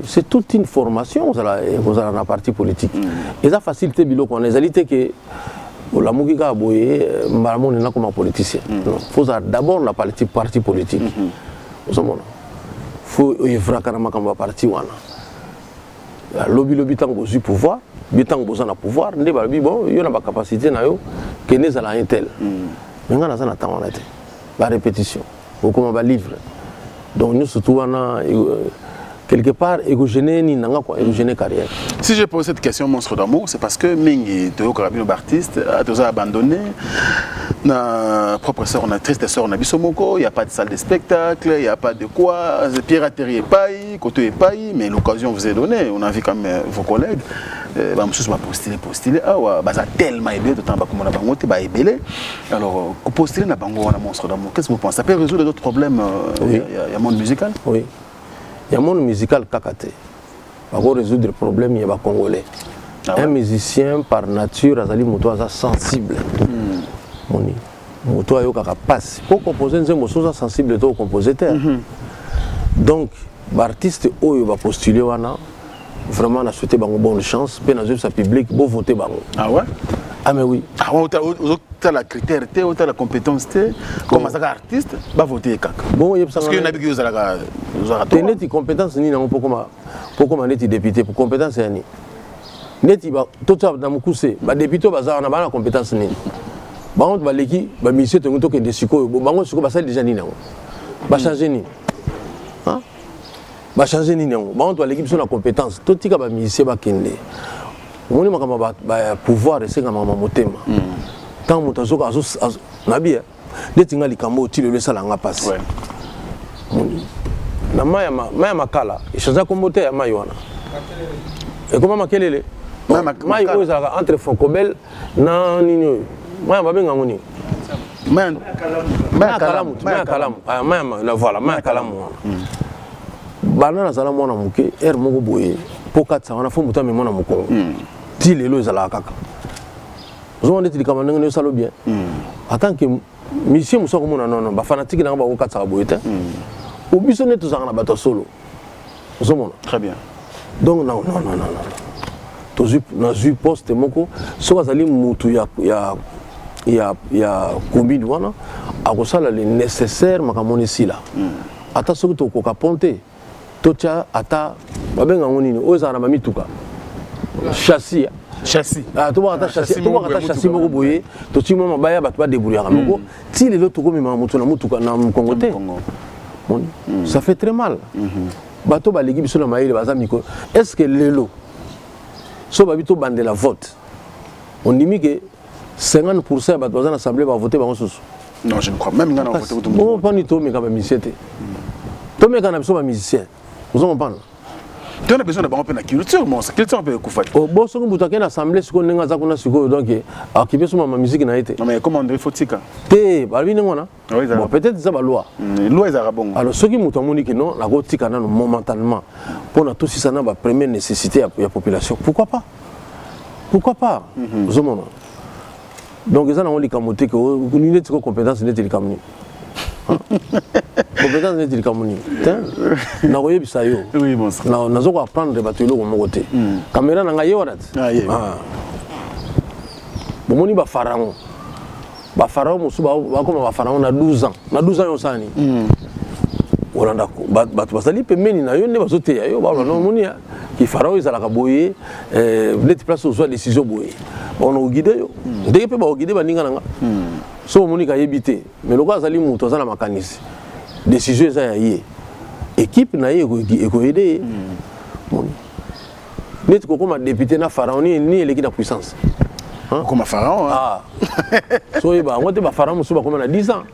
C'est toute une formation dans la partie politique. Et ça facilite le qu'on a que la Moukika a boyé, Maramon est comme un politicien. Il faut d'abord la partie politique. Il faut y avoir un parti. Lobby tant que pouvoir, tant que besoin de pouvoir, il y a une capacité que nous allons un tel. Mais nous avons la répétition, comme un livre. Donc nous surtout quelque part égogéné ni nanga quoi égogéné carrière. Si je pose cette question monstre d'amour, c'est parce que Mingi Toyo Karabino artiste a tous abandonné. Na propre sœur, on a triste sœur, on a Bissomoko, il n'y a pas de salle de spectacle, il n'y a pas de quoi, piraterie est paille, côté est paille, mais l'occasion vous est donnée. On a vu comme vos collègues, bah monsieur va postuler, ah ouais, bah ça tellement aidé, d'autant bah comme on a bangoté, bah ébélé. Alors postuler na bango on a monstre d'amour. Qu'est-ce que vous pensez? Ça peut résoudre d'autres problèmes? Il y a monde musical? Oui. Il y a un monde musical kakate. Pour résoudre le problème, il y a des Congolais. Ah ouais? Un musicien par nature, Azali Moutoua, sensible. Moutoua a passe. Pour composer, nous sommes sensibles au compositeur. Donc, l'artiste qui va postuler, vraiment, on a souhaité une bonne chance. Puis, dans le public, pour voter. Ah ouais? Ah, mais oui. Ah ouais, tu as la critère, tu as la compétence, comme un artiste, va voter caca. Bon, parce qu'il y a des gens qui ont des compétences, pourquoi on est député pour compétence ni neti ba toto na mukuse ba député bazar na ba compétence ni ba on ba leki ba ministre to ngoto ke desiko ba ngo siko ba sali déjà ni nango ba changer ni hein ba changer ni nango ba on ba leki biso na compétence to tika ba ministre ba kende on makama ba pouvoir ese ngama motema tant mutazoka na bien neti ngali kambo ti le sala nga passe na maya makala ishaza kombote ya mayona et comment makelele mayi oza entre Foncobel na nini maya babenga ngoni maya kalamu la voilà maya kalamu bana na zala mona muke er moko boye pokatsa wana fo muta me mona mukongo ti lelo ezala kaka zo ndeti likamana ngene salo bien en tant que monsieur musoko mona non ba fanatique na ba kokatsa boye te au biso ne tous en bateau solo. Très bien. Donc non. Dans un poste moko, so azali mutu ya combine wana, akosala le nécessaire makamoni sila. Ata soki to koka ponte, to tia ata babenga ngoni oza na mamituka. Châssis. Ah to ba ata châssis moko boye, to ti mama baya bato ba débrouiller moko. Ti le loto ko mema mutu na mutuka na Congote. Ça fait très mal. Bato balegi biso na maïle bazamiko. Est-ce que lelo so babito bande la vote? On dit que 50% bato bazana assemblée va voter bango soso. Non, je ne crois même pas voter tout le monde. Pas ni to mais quand même musicien. To mais quand biso ba musicien. Vous en comprenez? Tu as besoin de bango na culture, mon ça culture peut kufati. Oh bo so ngbuta ke na assemblée siko nenga za kuna siko donc akibe so ma musique na été. Non mais comment on devait fotika? Te balbi ngona. Bon peut-être ça ba loi. Loi za rabongo. Alors ce qui muta moni que non la go tika na momentanément pour na tout si ça na ba première nécessité ya population. Pourquoi pas? Zomona. Donc ça na on likamote que ni net compétence net likamni. compétence neti likambo nini nakoyebisa yo nazo koapprendre bato eloko moko te caméra na ngai ye wana te bomoni bapharaon mosusu bakoma bapharaon na 12 ans na 12 ans yo osala nini olanda bato bazali pembeni na yo nde bazoteya yo baolanda omoni kipharaon ezalaka boye neti place ozwa décision boye baona koguide yo ndenge mpe bakoguide baninga na nga so omoni kayebi te mais loko azali moto aza na makanisi décision eza ya ye équipe na ye ekoyede ye neti kokoma député na pharaon ni eleki na puissance comme pharaon so oyeba yango te bapharaon mosusu bakoma na 10 ans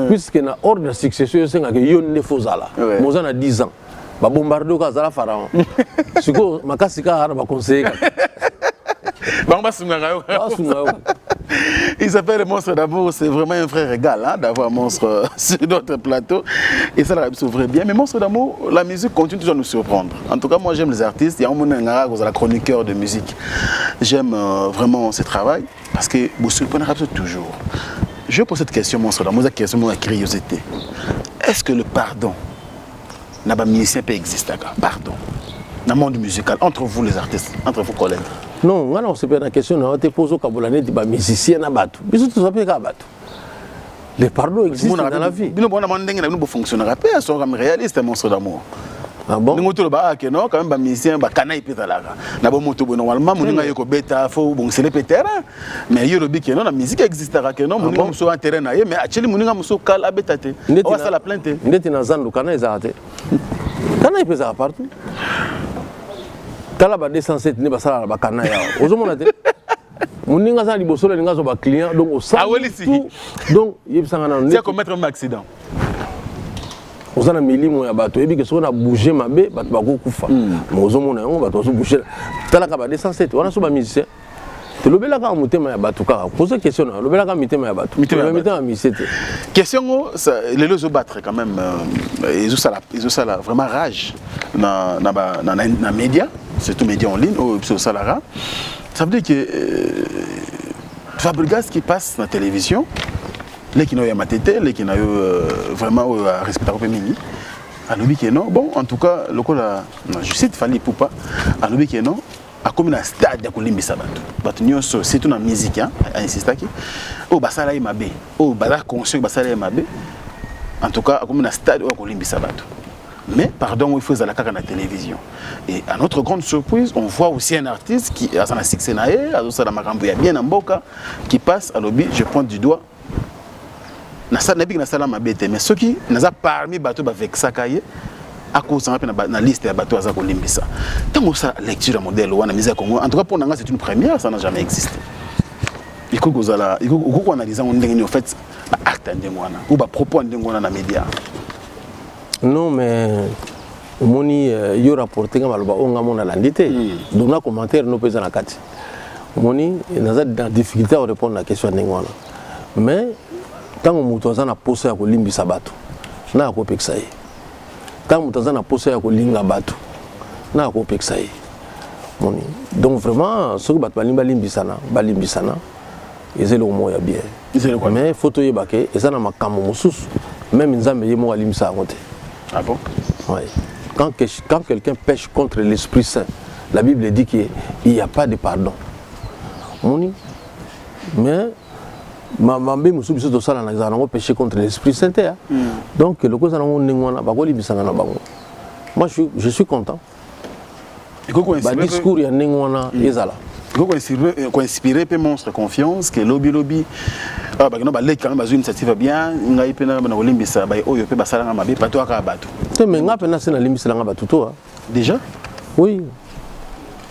puisque na ordre de succession esengaka yo nde fo ozala moza na 10 ans babombarde oka azala pharaon sikoyo makasi kaka na baconseiller Il s'appelle Monstre d'Amour, c'est vraiment un vrai régal d'avoir Monstre sur notre plateau. Et ça, ça s'ouvre bien. Mais Monstre d'Amour, la musique continue toujours à nous surprendre. En tout cas, moi j'aime les artistes. Il y a un moment où la chroniqueur de musique. J'aime vraiment ce travail parce que vous surprenez toujours. Je pose cette question, Monstre d'Amour, cette question de curiosité. Est-ce que le pardon, n'a pas musicien peut exister? Pardon. Dans le monde musical, entre vous les artistes, entre vous collègues. Non, on se pose la question, on te pose au Kabulane, tu vas musicien à battre. Mais tout ça peut être battre. Les pardons existent dans la vie. Nous avons fonctionné rapide, nous sommes réalistes, Monstre d'Amour. Ah bon? Nous avons quand même musicien, canaille pétalaga. Nous avons normalement, nous avons bêta, faut bon c'est le terrain. Mais il y a le bic non, la musique existera que non, nous avons sur un terrain mais actuellement nous avons sur cal abétaté. On va ça la plainte. Nous avons zandu canaille zaraté. Canaille pétala partout. Tala ba 207 ne basala ba canaille. Ozomona te. Muninga za liboso le ninga zo ba client donc au ça. Donc yebisanga na. C'est commettre un accident. Ozana milimo ya bato ebi ke so na bouger mabe bato bakokufa. Mais ozomona yango bato zo bouger. Tala ka ba 207 wana so ba musicien. Te lobela ka mutema ya bato kaka. Pose question na lobela ka mitema ya bato. Mitema ya musicien. Question les deux zo battre quand même ils ont ça vraiment rage na média, surtout médias en ligne au Salara. Ça veut dire que Fabregas qui passe dans la télévision, les qui n'ont eu à matété, les qui n'ont eu vraiment à respecter un peu mini. À l'obi qui non, bon en tout cas le coup là, je cite Fali Poupa, à l'obi qui non, à comme un stade à Kolimbi Sabato. Bato nyonso c'est tout dans musique hein, à insister qui. Oh basala imabe, oh bala conscient basala imabe. En tout cas, comme un stade à Kolimbi Sabato. Mais, pardon, il faut aller à la télévision. Et à notre grande surprise, on voit aussi un artiste qui a un succès, bien en boca, qui passe à l'objet, je pointe du doigt. Mais ceux qui n'ont pas parmi les bateaux avec Sakaye, à cause de la liste des bateaux à Kolimbisa. Tant que ça, lecture modèle, en tout cas, pour nous, c'est une première, ça n'a jamais existé. Il faut qu'on analyse en fait acte ou propos dans les médias. Non, mais moni yo rapporté comme alba on a mon alandité. Donc na commentaire no pesa na kati. Moni naza dans difficulté à répondre à la question n'engwana. Mais tant que mutu azana posa ya kolimbisa bato na ko peksa ye. Tant mutu azana posa ya kolinga bato na ko peksa ye. Moni. Donc vraiment ce que bato balimbisana, ils le mot ya bien. Mais photo yebake ezana makambo mususu même nzambe yemo alimisa ngote. Ah bon? Oui. Quand quelqu'un pêche contre l'Esprit Saint, la Bible dit qu'il n'y a pas de pardon. Mais péché contre l'Esprit Saint. Donc le moi je suis content. Le discours il y a il faut inspirer peu monstre confiance que lobby ah bah non bah les quand même initiative bien ngai pena na kolimbisa ba oyo pe basala mabe pato aka bato te mais nga pena c'est na limbisa nga bato to déjà oui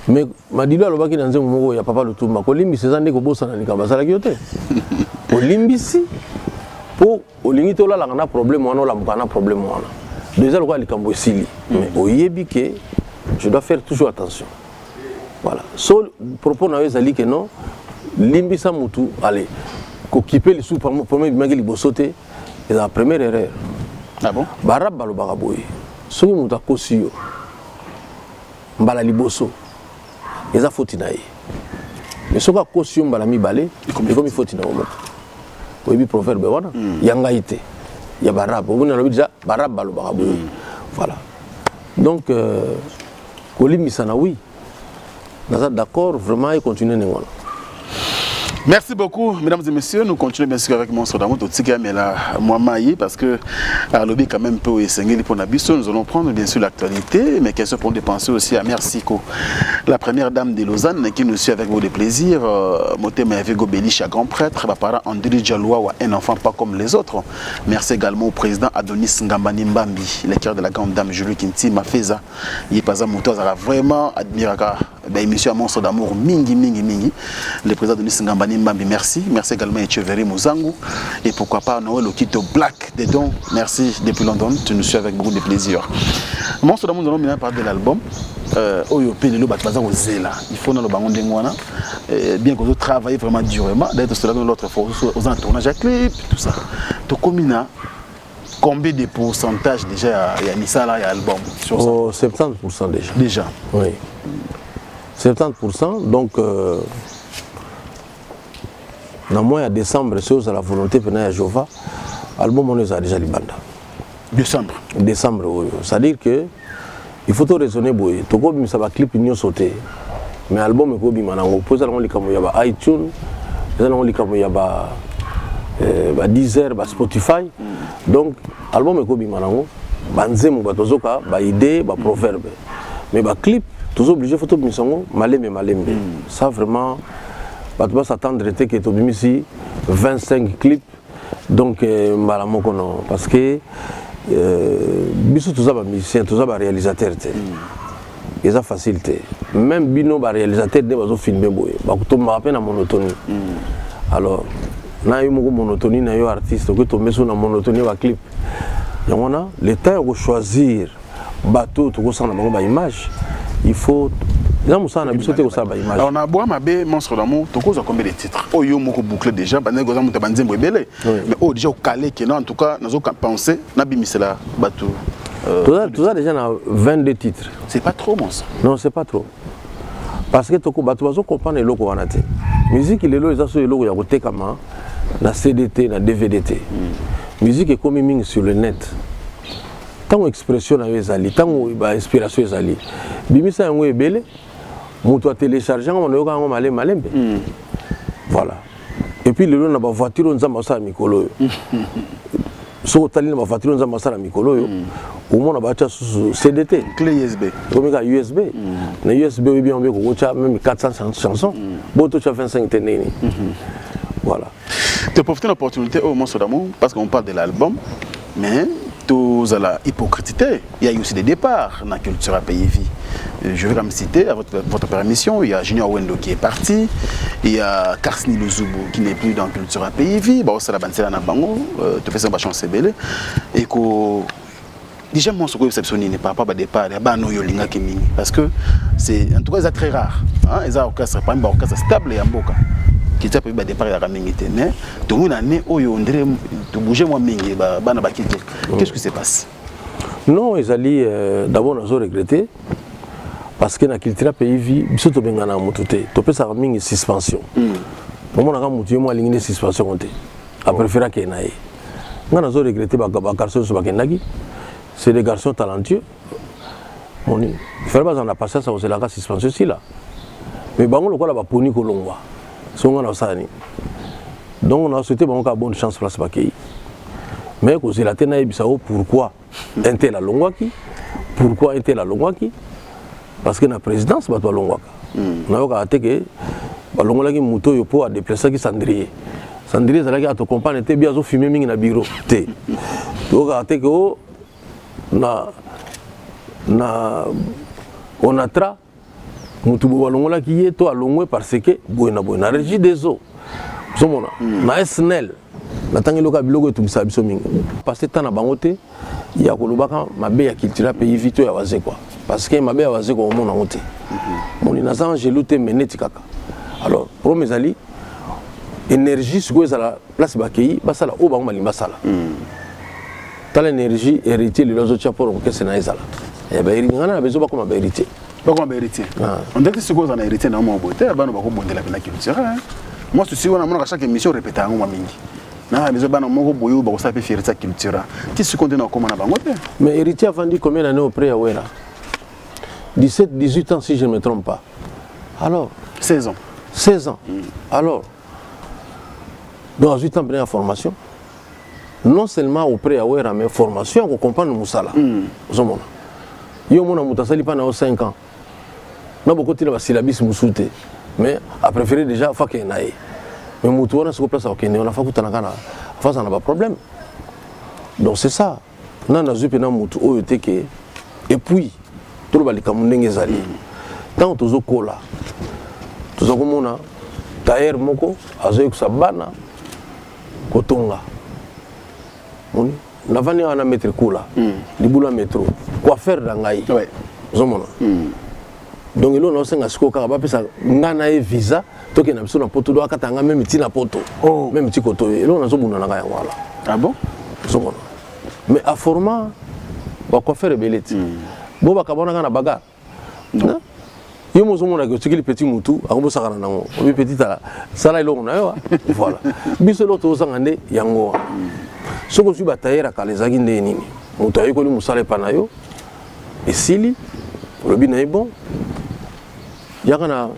mais madilo alobaki na nzembo moko ya papa lutumba kolimbisa za ndeko bosa na likamba basala kyote olimbisi po olingi to la na problème wana la mukana problème wana déjà le quoi likambo esili mais oyebi que je dois faire toujours attention. Voilà. Seul propos n'a pas dit que non. Limbisa mutu, allez, qu'occuper les sous premier magili bosoté, c'est la première erreur. Ah bon? Barab balo baraboy. Ce qui muta kosio, mbala liboso, ils a fauti naï. Mais ce qui a kosio mbala mi balé, comme il faut tinaomo. Oui, proverbe wana, yangaïté. il y a Barab. On a déjà Barab Balobarabou. Voilà. Donc, Kolim Misana, oui. D'accord, vraiment, il continue. Merci beaucoup, mesdames et messieurs. Nous continuons bien sûr avec Monstre d'Amour, mais là, moi, parce que à lobby quand même peu et pour Nabiso, nous allons prendre bien sûr l'actualité, mais question pour dépenser aussi à Mersiko, la première dame de Lausanne, qui nous suit avec beaucoup de plaisir. Motema Avego Belich, grand prêtre, parent André Dialoua, un enfant pas comme les autres. Merci également au président Adonis Ngambani Mbambi, le cœur de la grande dame Julie Kinti Mafeza. Il passe à Moutoz, a admiré l'émission à Monstre d'Amour, mingi. Le président Adonis Ngambani Mbambi, merci. Merci également à Echeverry Mouzangou. Et pourquoi pas Noël Okito Black des dons. Merci depuis London. Tu nous suis avec beaucoup de plaisir. Monstre d'Amour, nous allons bien parler de l'album. Oyo Pelelo Batbaza au Zela. Il faut dans le bangon d'Engwana. Bien que vous travaillez vraiment durement. D'ailleurs, cela dans l'autre fois aux entournages à clip, tout ça. Donc, combien de pourcentage déjà il y a Nissa là, il y a album sur ça? 70% déjà. Déjà. Oui. 70%. Donc, dans le mois de décembre, c'est à la volonté de Jova, l'album on a déjà les bandes. Décembre. Décembre, oui. C'est-à-dire que il faut tout raisonner, boy. Tout comme ça va clip n'y sauter. Mais l'album est comme manango. Pose alors les caméras, il y a iTunes, les caméras, Deezer, Spotify. Donc, l'album est comme manango. Banzem, batozoka, idée, proverbe. Mais clip, toujours obligé photo misango, malembe. Ça vraiment. Tu vas s'attendre que tu aies ici 25 clips, donc parce que tous les musiciens, tous les réalisateurs, ils ont facilité. Même les réalisateurs ils filmer, ils ont à peine la monotonie. Alors, il y a une monotonie, il y a un artiste qui est sur la monotonie de clip. Le temps de choisir bateau, une image, il faut. Alors, on a beau m'abbé Monstre d'Amour, tu as combien de titres? Oh, yo moko bouclé déjà, mais déjà au calé qui en tout cas, nous avons pensé, Nabimisela bateau. Tout ça déjà 22 titres. C'est pas trop, Monstre? Non, c'est pas trop. Parce que tu comprends les logos. La musique, il est là, il y a logos, il y a na CDT, na DVDT. Musique est comme sur le net. Tant d'expression est allée, tant d'inspiration est allée. Bimisa est allé, belé. Moto téléchargé, on a allé malembe. Voilà. Et puis le long de la voiture, on a massé à Mikolo. Si on a une voiture, on a massé à Mikolo. Au moins, on a battu sur CDT. Clé USB. Comme il y a USB. Le USB, on a même 400 chansons. Bon, tu as 25 ténés. Voilà. Tu as profité de l'opportunité au Monstre d'Amour parce qu'on parle de l'album, mais tous à la hypocrité. Il y a eu aussi des départs dans la culture à pays vie. Je vais quand même citer, à votre permission, il y a Junior Wendo qui est parti, il y a Karsni Luzubu qui n'est plus dans la culture à pays vie, c'est la Bansela Nabango, tu fais ça, chance belle, et que déjà, mon second exceptionnel n'est pas à départ, il y a un yolinga qui mini, parce que c'est en tout cas très rare, ils ont un orchestre, pas un orchestre stable et un boca. Qui est un départ à la mingité, mais tout le monde a né au yondré, tout bouger moi mingi, qu'est-ce qui se passe? Non, ils allaient d'abord nous regretter parce que dans la culture pays vie, surtout bien dans mon touté, tu peux savoir mingi suspension. Moi on a monté moi ligne suspension compté. À préférer qu'il y ait. On a regretté les garçons sur Bakenagi. C'est des garçons talentueux. Il fallait pas en passer ça, c'est la suspension aussi là. Mais bon, on a pas poni kolongwa. Donc on a souhaité une bonne chance pour ce pays. Mais quand c'est la tena ebisao pourquoi un tel à Longwaki? Pourquoi un tel à Longwaki? Parce que la présidence va à Longwaka. On a dit que Longwaki Mouto Yopo a déplacé qui Sandrier. Sandrier c'est là que ton compagnon était bien au fumer ming na bureau. Donc on a dit que on a tra Moutou Balongola qui est toi Longwe parce que Boina régie des eaux. Na SNL. Na tangi loka bilogo tout ça biso mingi. Parce que tana bangote ya kolobaka mabe ya culture pays vito ya waze quoi. Parce que mabe ya waze ko mona ngote. Moni na sans geluté meneti kaka. Alors pour mes ali énergie ce que la place bakei basala o bango malimba sala. Telle énergie hérité les autres chapeaux que c'est na ezala. Ya ba hérité ngana bezo ba comme ba hérité. Pas comme hérité. On dit que ce qu'on a hérité na mo boté ba no ba ko bondela na culture. Moi je suis à chaque émission répéter en mingi. na les bana moko boyo ba ko sa pe fierté culturelle ti su compte na comment na bango te mais héritier a vendu combien d'années auprès à Wera 17 18 ans si je ne me trompe pas alors 16 ans 16 ans alors dans 8 ans après la formation non seulement auprès à Wera mais formation qu'on comprend le Moussala zomona yo mona mutasali pa na 5 ans na beaucoup de la syllabus musute mais a préféré déjà fa que nae mais mutu on a se place au Kenya on a fa kutana kana face on a pas problème donc c'est ça na na zupe na mutu oyo teke et puis tout le balika munenge zali tant tozo kola tozo komona tailleur moko azoye kusabana kotonga moni na vani ana mettre kula libula métro quoi faire dangai ouais zomona donc il on senga siko ka ba pesa ngana e visa toke na biso na poto do akatanga même ti na poto même ti koto et on azobuna na nga wala ah bon zomona mais à format ba quoi faire beleti bo ba kabona kana baga non yo mo zomona que tu petit mutu akombo sakana nango obi petit tala sala ilongo na yo voilà biso lo to sangande yango soko su bataillera kalezaki nde nini mutu ayekoli musala pana yo esili lobi na bon yakana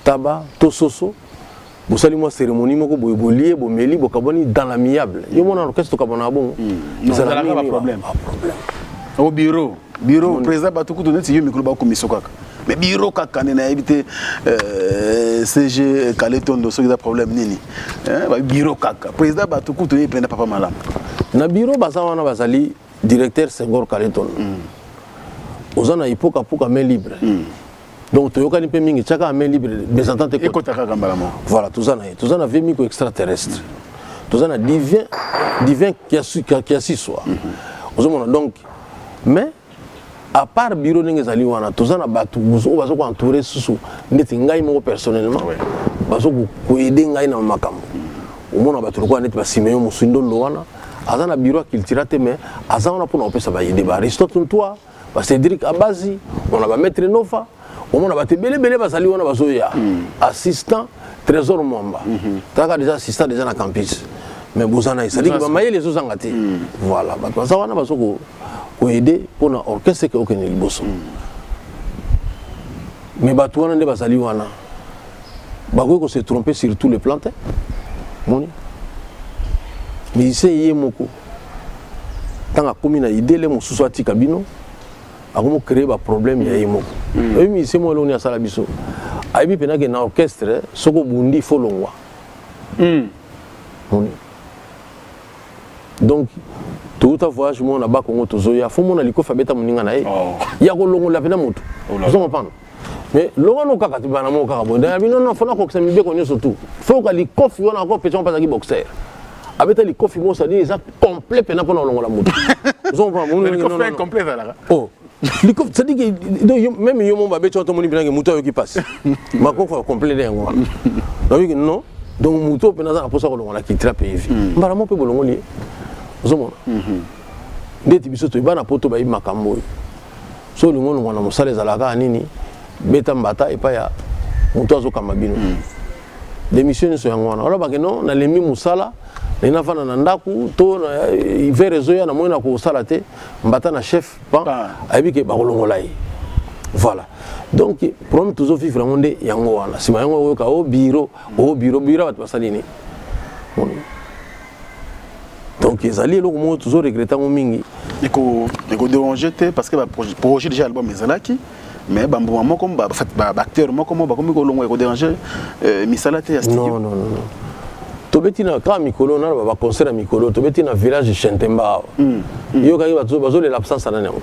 taba to soso bosali mo cérémonie moko boyebolié bomeli bokaboni dans l'amiable yo mona orchestre kabona bon ça n'a pas problème au bureau président batuku donné yo micro ba commission kaka mais bureau kaka na éviter CG Kaleton do soki da problème nini hein bureau kaka président batuku donné plein papa malam na bureau bazawana bazali directeur Senghor Kaleton ozana ipoka poka main libre donc toyokani pe mingi chaka main libre des ententes et kotaka kambalamo voilà tozana vemiko extraterrestre tozana divin qui a si soir ozomona donc mais à part bureau n'engezali wana tozana batu muzo bazo ko entourer susu ndeti ngai mo personnellement bazo ko aider ngai na makambo omona batu ko ndeti basimeyo musindondo wana azana bureau culturel te mais azana pour na opesa ba aider ba Aristote toi ba Cédric Abazi on a ba maître Nova on a ba tebele bele bazali wana bazo ya assistant trésor Mwamba taka déjà assistant déjà na campus mais bozana ça dit que ba mayele zo zangati voilà ba bazawana bazo ko aider pour na orchestre que aucun liboso mais bato wana nde bazali wana bakoki ko se tromper sur tous les plans te moni mais c'est yé moko tanga komi na idée le mosusu atika bino akomo créer ba problème ya yé moko et mi c'est moi loni asala biso aibi pena ke na orchestre soko bundi folongwa moni donc tout à voyage mon na ba Congo tozoya fo mona liko fa beta muninga na ye ya ko longo la pena mutu vous comprenez mais longo no kaka tibana mo kaka bon da bino no fona ko kse mbe ko nyoso tout faut ka liko fi wana ko petion pas ki boxer abeta liko fi mo ça dit ça complet pena pona longo la mutu vous comprenez liko fi complet là oh liko ça dit que même yo mo ba beto to moni bina ke mutu yo ki passe ma ko fa complet de ngwa non donc mutu pena za posa ko longo la ki trape yi mbara mo pe bolongo li zomona ndeti biso to ibana poto ba makambo so lingono mwana musale zalaka nini beta mbata epa ya mutu azokamba bino démission so yango wana wala ba ke non na lemi musala na fana na ndaku to na hiver ezoya na mona ko sala te mbata na chef pa ayibike ba kolongola yi voilà donc problème toujours vivre monde yango wana sima yango ka au bureau bat basalini donc les alliés ont toujours regretté mon mingi et ko déranger parce que projet déjà album ezalaki mais ba moment comme ba acteur mo comme ba comme ko longo ko déranger misala te ya studio non tobeti na ka mikolo na ba concert à mikolo tobeti na village de Chentemba yo ka bazo le l'absence na nango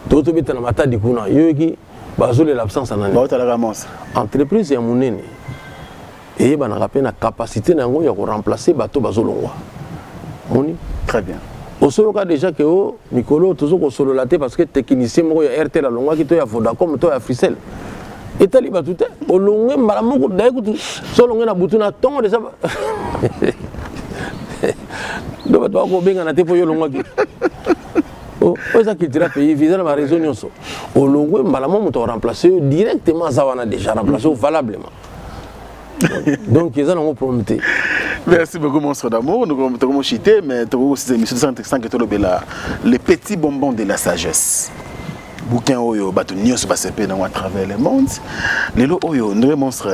tobeti na matadi kuna yo ki bazo le l'absence na nango ba tala ramose entreprise ya munene et ba na rapena capacité nango ya ko remplacer bato bazo longwa moni très bien au solo cas déjà que o mikolo toujours ko solo laté parce que technicien moko ya RT la longwa ki to ya Vodacom to ya Fricel etali batute o longwe mbala moko dai kutu solo ngena butuna tongo déjà do bato ko benga na te po yo longwa ki o ça qui tira pays visa na raison nyonso o longwe mbala mo to remplacer directement zawana déjà remplacer valablement donc ils ont prometté Merci beaucoup, Monstre d'amour. Nous avons chité, mais nous avons aussi émission de 5 les petits bonbons de la sagesse. Bouquin Oyo, Batunios va se payer à travers le monde. Les lots Oyo, Monstre,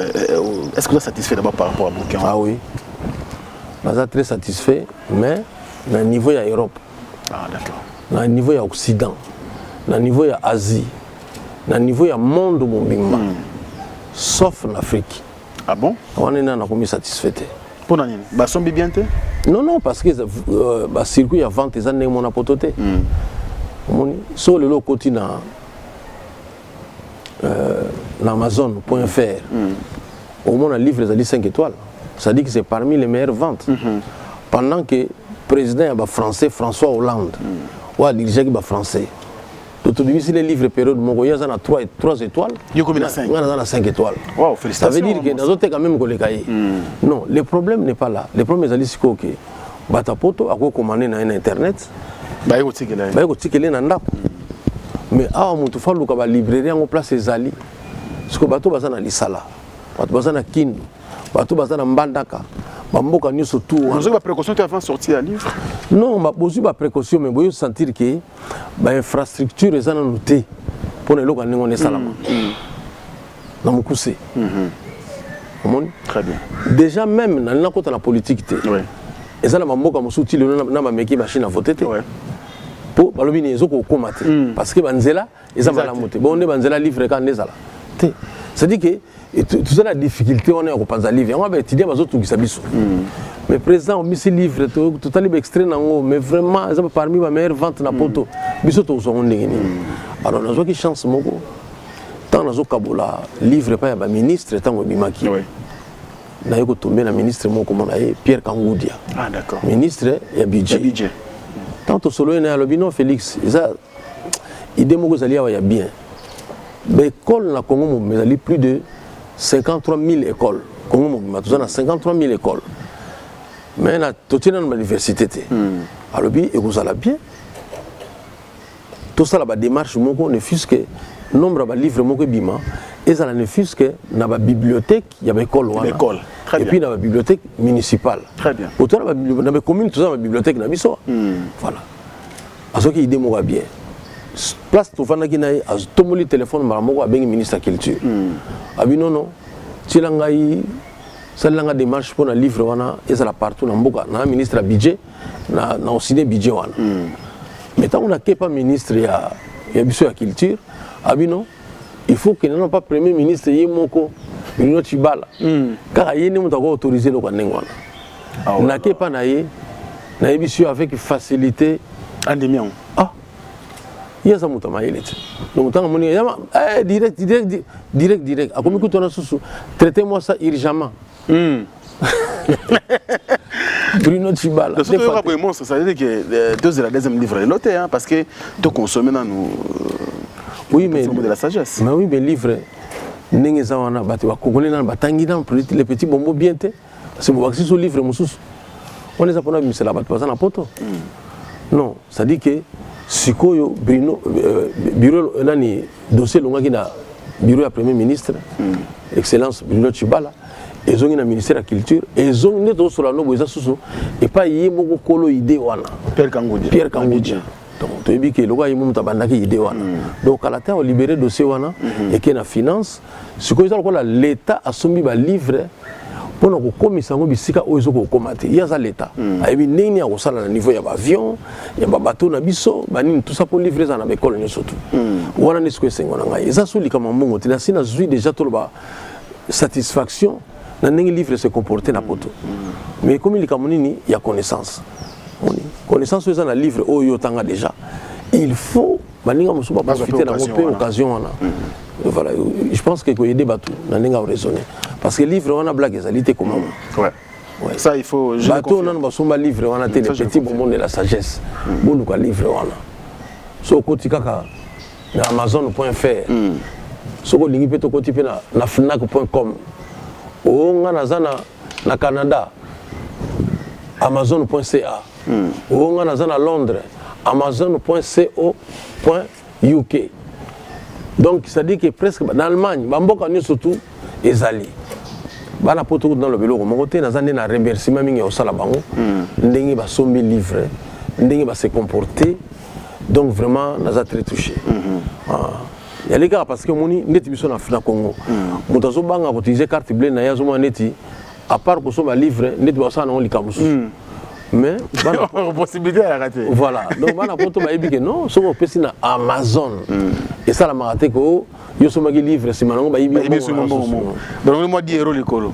est-ce que vous êtes satisfait d'abord par rapport à Bouquin? Ah oui. Je suis très satisfait, mais à un niveau, il y a Europe. Ah, d'accord. À un niveau, il y a Occident. À un niveau, il y a Asie. À un niveau, il y a monde Mombimba. Sauf en Afrique. Ah bon? On est satisfait. Pour nous, sont bien? Non, non, parce que le circuit il y a 20 ans, on a pototé. Sur le lot côté dans Amazon.fr, au moins, on livre les 5 étoiles. Ça dit que c'est parmi les meilleures ventes. Pendant que le président est français, François Hollande, ou le dirigeant est français. Donc, si les livres période, il y a 3 étoiles. Il y a combien de 5? Il y a 5 étoiles. Wow, félicitations. Ça veut dire que dans autres cas, même que les cahiers. Non, le problème n'est pas là. Le problème est que Batapoto a commandé dans Internet. Mais à mon tour, il y a une librairie en place Zali. Parce que Bato Bazana Lisala, Bato Bazana Kindu, Bato Bazana Mbandaka, Bamboka News Tour. Vous avez précaution avant de sortir un livre? Non, je n'ai pas précaution, mais je sentir que l'infrastructure est notée pour les gens qui sont salama. Dans mon coussé. Très bien. Déjà, même dans la politique, et ça, je suis machine à voter. Pour parce que Banzela, ils ont la montée. Bon, on est Banzela livre quand on est là. C'est-à-dire que tout ça, la difficulté, on est au Panza livre. On va étudier les autres qui s'habillent. Mais président, on a mis ces livres, tout à l'heure extrait, mais vraiment, ils parmi ma meilleure vente dans Poto. Alors, on a une chance, tant dans le Kabola, livre pas un ministre, tant au Bimaki. Là, il y a tombé un ministre, Pierre Kangoudia. Ah, d'accord. Ministre, il y a budget. Tant au solo, il y a le Félix. Il y a bien. L'école na Congo, il y a plus de 53 000 écoles. Congo, il y a 53 000 écoles. Mais il y a toute une université. Alors, il y a bien. Tout ça, la démarche, ne fût-ce que nombre de livres, et ça ne fût-ce que dans la bibliothèque, il y a l'école. Et puis dans la bibliothèque municipale. Très bien. Autant dans la commune, tout ça, dans la bibliothèque, dans voilà. Parce qu'il y a bien. Place tout le monde qui a le téléphone avec le ministre de la Culture. Non, non. Si on a une démarche pour un livre, et ça partout dans le ministre du budget, on a aussi des budgets. Mais tant qu'on n'a pas ministre de la Culture, non, il faut que nous pas premier ministre Yemoko, Bruno Chibala. Car il y a autorisé le Kwanengwana. On n'a pas avec facilité. Ah, il y a ça donc tant que direct. À combien de temps traitez-moi ça urgemment. Bruno Chibala. Ça veut dire que deux de la deuxième livre est noté, parce que tout consommer dans nous. Oui, mais de la sagesse. Mais oui, mais livre, les petits bonbons bien. C'est mon accès sur le livre, on les a pas mis là-bas, pas en poto. Non, ça dit que si Bruno, bureau, dossier qui na bureau du Premier ministre, Excellence Bruno Chibala, ils ont un ministère de la Culture, ils ont une sur la noble et pas y beaucoup colo idée Pierre Kangoudia. Donc, tu as dit que le gars est idée. Donc, à la terre, on libéré le dossier et qu'il y a une finance. Ce que l'État a soumis un livre pour nous commissaire bisika ozo ko komate. Il y a ça l'État. Ayebi nini ya kosala na niveau ya avion, ya bateau na biso, banini tout ça pour livrer ça na école ni surtout. Wana ni ce que c'est ngona ngai. Ça soli kama mbongo tina sina zui déjà tout ba satisfaction na nini livre se comporter na poto. Mais comme il kamonini il y a connaissance. Connaissance aux un livre oyo tanga déjà. Il faut baninga musuba profiter de l'occasion. Voilà, je pense que y a des bateaux, on a raisonné. Parce que le livre, on a blague, ça l'était comment. Ouais. Ça, il faut. Bateau, on a un livre, on a des petits bonbons de la sagesse. Bon, nous, livre, on a. So, côté kaka, na Amazon.fr. So, ko lingi peto côté pe na Fnac.com. On a na Canada, Amazon.ca. On a na Londres, Amazon.co.uk. Donc, ça dit que presque dans l'Allemagne, Bamboka surtout, Ezali. bana poto dans le biloko mon côté nazande na remerciement mingi osala bango ndenge ba sombi livre ndenge ba se comporter donc vraiment naza très touché il y a les gars parce que moni ndeti biso na Afrique Congo mutazo banga ko utiliser carte bleue na yazo mo neti à part ko so ba livre ndeti ba sa na likamusu mais possibilité à rater voilà donc bana poto ba ebike non so ko pesi na Amazon et ça la maraté ko yo so magi livre c'est manango ba ibi sur mon moment donc moi 10 € les colo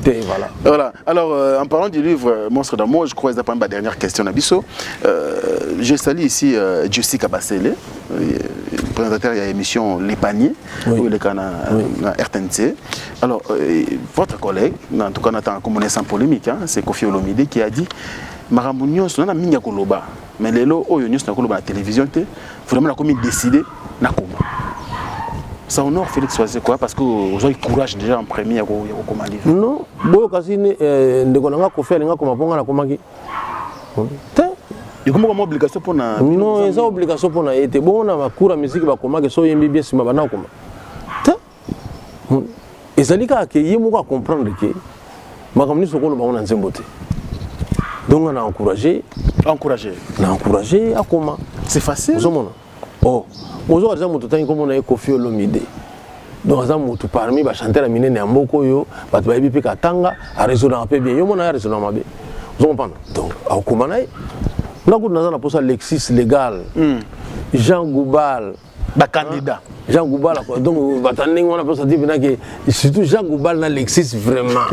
voilà alors en parlant du livre Monstre d'amour je crois que c'est pas ma dernière question na biso je salue ici Jessica Basele présentateur de l'émission Les Paniers où il est à RTNC. Alors votre collègue en tout cas on comme sans polémique c'est Kofi Olomide qui a dit Marambo nyonso na mingi koloba mais lelo oyo nyonso na koloba la télévision te vraiment la commune décidé na koma ça honore Félix Soise quoi parce que vous avez courage déjà en premier à comment livre non boyo kasi ndeko nanga Kofi alinga koma ponga na komaki te et comment obligation pour na non ça obligation pour na été bon na makura musique ba komaki so yembi bien sima bana koma te ezalika ke yemo ko comprendre que makamni sokolo ba ona nzembo te. Donc on a encouragé à comment c'est facile oh bonjour déjà mon temps comme on a Kofi Olomide donc ça mon tout parmi ba chanter la mine na mboko yo ba to bipi katanga a raisonner un peu bien yo mon a raisonner mabe vous comprenez donc au comment na ko na posa Lexis légal Jean Goubal ba candidat Jean Goubal donc batanding on a posa dire que surtout Jean Goubal na Lexis vraiment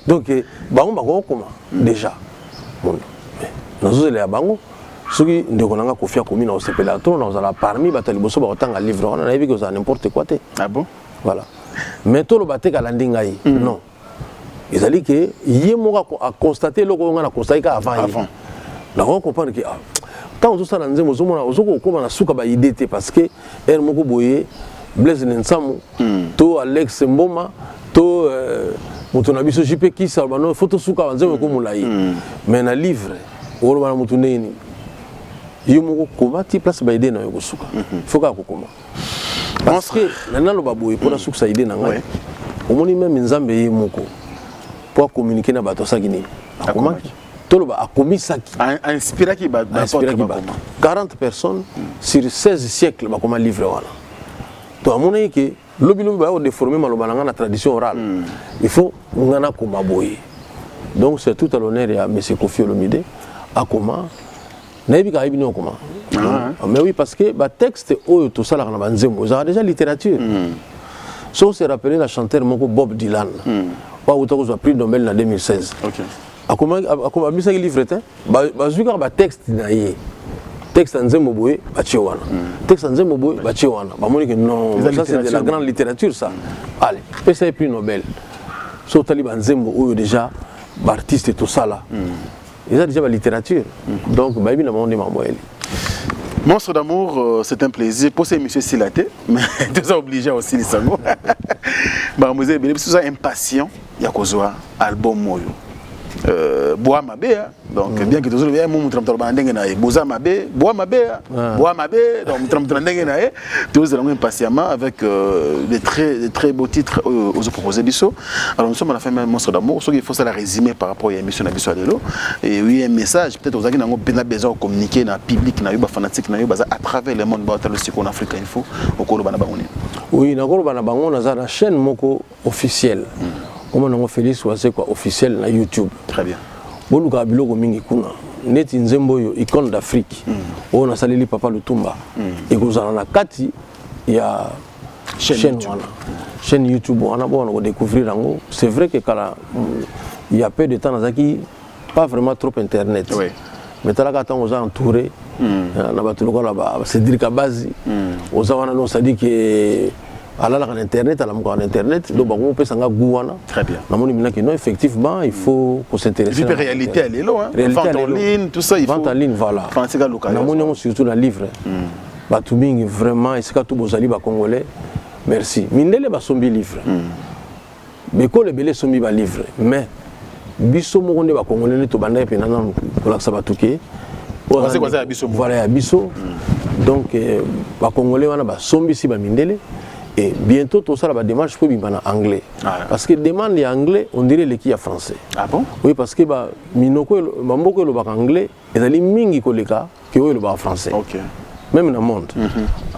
donc ba on ba ko comment déjà bon nazo le bango soki ndeko nanga Kofi akomi na osepela to na ozala parmi batali boso ba otanga livre on a vu que ça n'importe quoi te ah bon voilà mais to lo bateka la ndingai non ezali que yemo ko a constater loko nga na constater avant na ko comprendre que tant tout ça na nzemo zo mona ozoko koma na suka ba idée te parce que elle moko boye Blaise Nsamu to Alex Mboma to mutu na biso jipe kisa bano photo suka banzemo ko mulai mais na livre olo bana mutu neni yomoko koma ti place ba idée na yo suka faut ka ko koma parce que nana lo baboye pour na suka sa idée na ngai omoni même nzambe yemoko pour communiquer na bato sakini akoma toloba akomisaki inspiraki ba 40 personnes sur 16 siècles ba koma livre wana to amona que lobi ba o déformer maloba na na tradition orale il faut ngana koma boye donc c'est tout à l'honneur ya monsieur Kofi Olomide akoma nayebi ka ibino koma mais oui parce que ba texte oyo to sala na banzembo ça déjà littérature so se rappeler la chanteur moko Bob Dylan pa utako zo prix Nobel en 2016 OK akoma bisa livre te ba zuka ba texte na ye texte nzembo boye ba chiwana texte nzembo boye ba chiwana ba moni que non ça c'est de la grande littérature ça allez pesa prix Nobel so taliban nzembo oyo déjà ba artiste tout ça là ils ont déjà la littérature donc ba bi na monde mamoeli Monstre d'amour, c'est un plaisir pour ces messieurs Silaté, mais tout ça obligé aussi les sango. Bah musée, bien sûr, impatient, il y a quoi album moyo. Bois Mabé, donc bien que tous les gens montrent un peu na Boza Mabé, Bois Mabé, donc trempe na tous allons impatiemment avec des très beaux titres aux proposés biso. Alors nous sommes à la fin même Monstre d'amour, ce qu'il faut ça la résumer par rapport à l'émission Nabiso Alelo et oui un message peut-être aux gens qui ont besoin de communiquer dans le public na yuba fanatique na yuba à travers le monde ba le Siko en Afrique info au Kolo bana bango. Oui, na Kolo bana bango na za chaîne moko officielle. Comment on Félix Soise quoi officiel na YouTube. Très bien. Boluka biloko mingi kuna. Neti nzembo yo icône d'Afrique. On a saleli Papa Lutumba. Et kozala na kati ya chaîne wana. Chaîne YouTube wana bon on découvrir yango. C'est vrai que kala il y a peu de temps nazaki pas vraiment trop internet. Oui. Mais talaka tant aux entouré na batuluko là ba Cédric Abazi. Aux wana no sadi que alors en internet, en internet, donc on peut s'en gouana. Très bien. Non, effectivement, il faut s'intéresser. La réalité, elle est là. Vente en ligne, tout ça, il faut. Vente en ligne, voilà. Non, surtout la livre. Batuming vraiment, et c'est quand tout bozali ba congolais. Merci. Mindele ba sombi livre. Mais quand le belé sombi ba livre, mais biso mo konde ba congolais to banda pe nana ko la sabatuke. C'est quoi ça biso? Voilà biso. Donc ba congolais wana ba sombi si ba mindele. Et bientôt, tout ça, la démarche pour en anglais. Parce que demande en anglais, on dirait l'équipe français. Ah bon? Oui, parce que Minoko, Mamboko, le anglais, et les mingi koleka, qui est le français. Ok. Même dans le monde.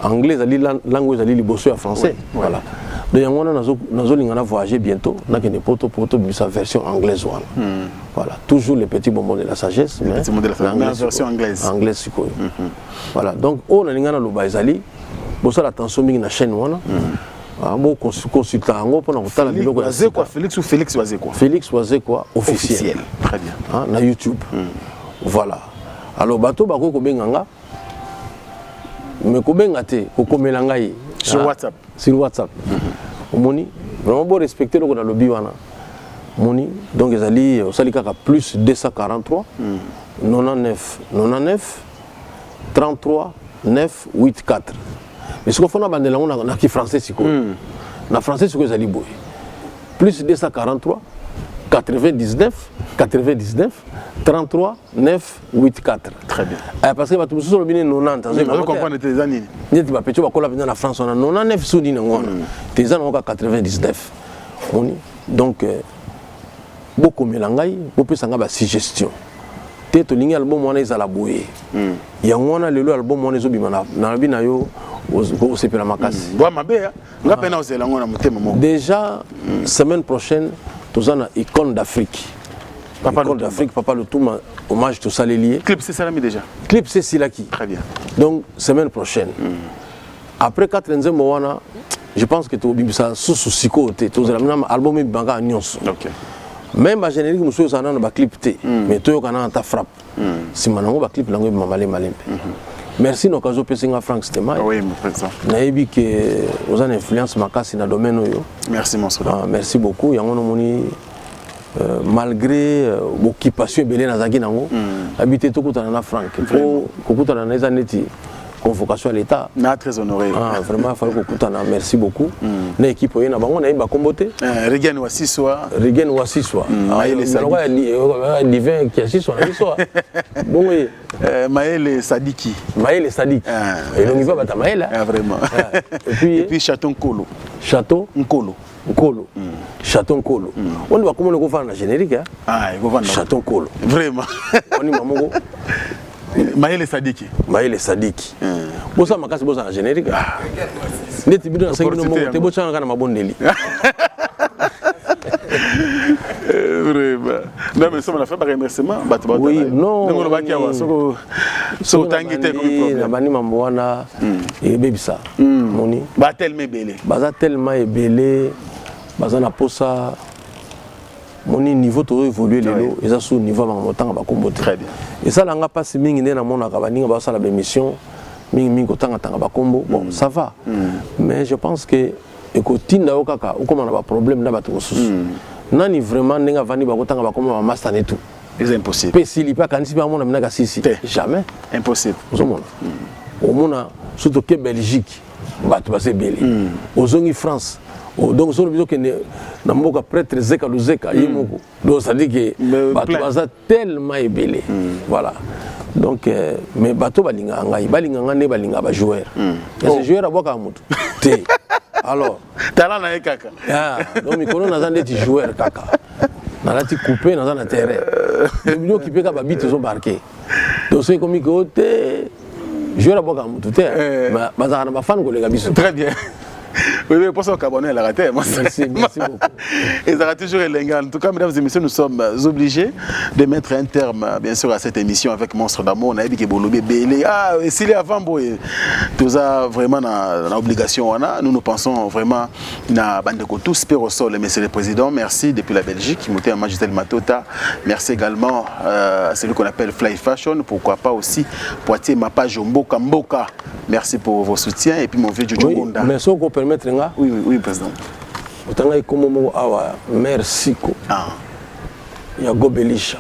Anglais, la langue, les bosses à français. Voilà. Donc, on a voyagé bientôt, on a une sa version anglaise. Voilà. Toujours les petits bonbons de la sagesse. Les petits bonbons de la sagesse. La version anglaise. Anglaise, voilà. Donc, on a le Baizali. Bon, ça, l'attention, dans la chaîne. Bon, consultant, Félix ou Félix Wazekwa? Félix Wazekwa, officiel. Très bien. Na YouTube. Voilà. Alors, bateau, bako kobenganga. Mais kobengate, kokomelangai. Sur WhatsApp. Sur WhatsApp. Moni, vraiment bon respecter le lobby wana. Moni, donc ils allaient au Salikaka plus 243 99 33 9 8 4. Mais ce qu'on fait on a qui français c'est quoi? Na français c'est quoi ils allaient boy. Plus 243 99 33 9 8 4. Très bien. Parce que tout le monde est 90. Je comprends tes années. Tu vas péter la France on a 99 sous dina ngona. Tes années on a 99. Donc beaucoup melangai, beaucoup sanga ba suggestion. Te to lingi album wana ezala boye. Ya ngona lelo album wana ezobima na bina yo au sepela makasi. Boa mabe nga pena ozela ngona mutema moko. Déjà semaine prochaine tozana icône d'Afrique. Icône d'Afrique, Papa Lutumba, hommage tout ça les liés. Clip c'est Salami déjà. Clip c'est Silaki. Très bien. Donc semaine prochaine. Après 4e mois, je pense que tu as sous siko tu as album banga nyonso. OK. Même ma générique monsieur ça na ba clip té mais toi kana ta frappe. Si manango ba clip lango mamale malembe. Merci nos caso pesinga Frank Stema. Oui, mon président. Naibi que vous avez influence makasi na domaine yo. Merci mon soldat. Merci beaucoup yango no moni malgré l'occupation belé na zaki nango habité to kutana na Frank. Faut kokutana na ezaneti convocation à l'État. Na très honoré. Vraiment il faut kokutana. Merci beaucoup. Na équipe oyena bango na imba kombote. Regen Wasiswa. Regen Wasiswa. Maël Sadiki. Divin qui assiste sur la histoire. Bon oui. Maël Sadiki. Maël Sadiki. Et donc il va battre Maël. Vraiment. Et puis Château Nkolo. Château Nkolo. Nkolo. Château Nkolo. On va comment le faire dans générique hein. Ah, il va vendre. Château Nkolo. Vraiment. On y mamango. Maël Sadiki. Maël Sadiki. Bosa makasi bosa na générique. Ndeti bido na 5 minutes te bocha na mabondeli. Vraiment. Non mais ça on a fait un remerciement. Oui, non. Non on va kiawa so tangite comme problème. Na bani mambo wana e bebisa. Moni. Ba tellement belé. Baza tellement belé. Baza na posa mon niveau to évoluer lelo et ça sous niveau ba ba kombote. Très bien. Et ça langa passe mingi na mona ka baninga ba sala ba mission mingi ko tanga ba kombo. Bon, ça va. Mais je pense que ekotinda okaka okoma na ba problème na bato susu. Nani vraiment nenga vani ba kotanga ba kombo ba master et tout. C'est impossible. Pesili pa kanisi ba mona minaka sisi. Jamais. Impossible. Ozomona. Omona surtout que Belgique bato ba se belé. Ozongi France. Donc, sur le besoin que na mboka prêtre Zeka Luzeka yimoko. Donc ça dit que bato baza tellement ébélé. Voilà. Donc mais bato balinga ngai ne balinga ba joueur. Et ces joueurs aboka mutu. Té. Alors, talent na kaka. Ah, donc mi kono na zande ti joueur kaka. Na lati couper na zana terrain. Le milieu qui peut ka babit ils ont marqué. Donc c'est comme que té joueur aboka mutu té. Mais bazana ba fan ko les gabiso. Très bien. Oui, mais pour ça, on a raté. Merci beaucoup. Et ça a toujours été en tout cas, mesdames et messieurs, nous sommes obligés de mettre un terme, bien sûr, à cette émission avec Monstre d'amour. On a dit que Bolobé Bélé. Ah, et s'il est avant, tout ça vraiment dans l'obligation. Nous nous pensons vraiment à Bandeko tous, Père au sol, Monsieur le Président. Merci depuis la Belgique, Mouté Magistel Matota. Merci également à celui qu'on appelle Fly Fashion. Pourquoi pas aussi Poitiers, Mapa, Mboka, Mboka. Merci pour vos soutiens. Et puis mon vieux Jojo Gonda. Merci beaucoup. Permettre nga oui président otanga ikomo mo awa merci ko ya gobelisha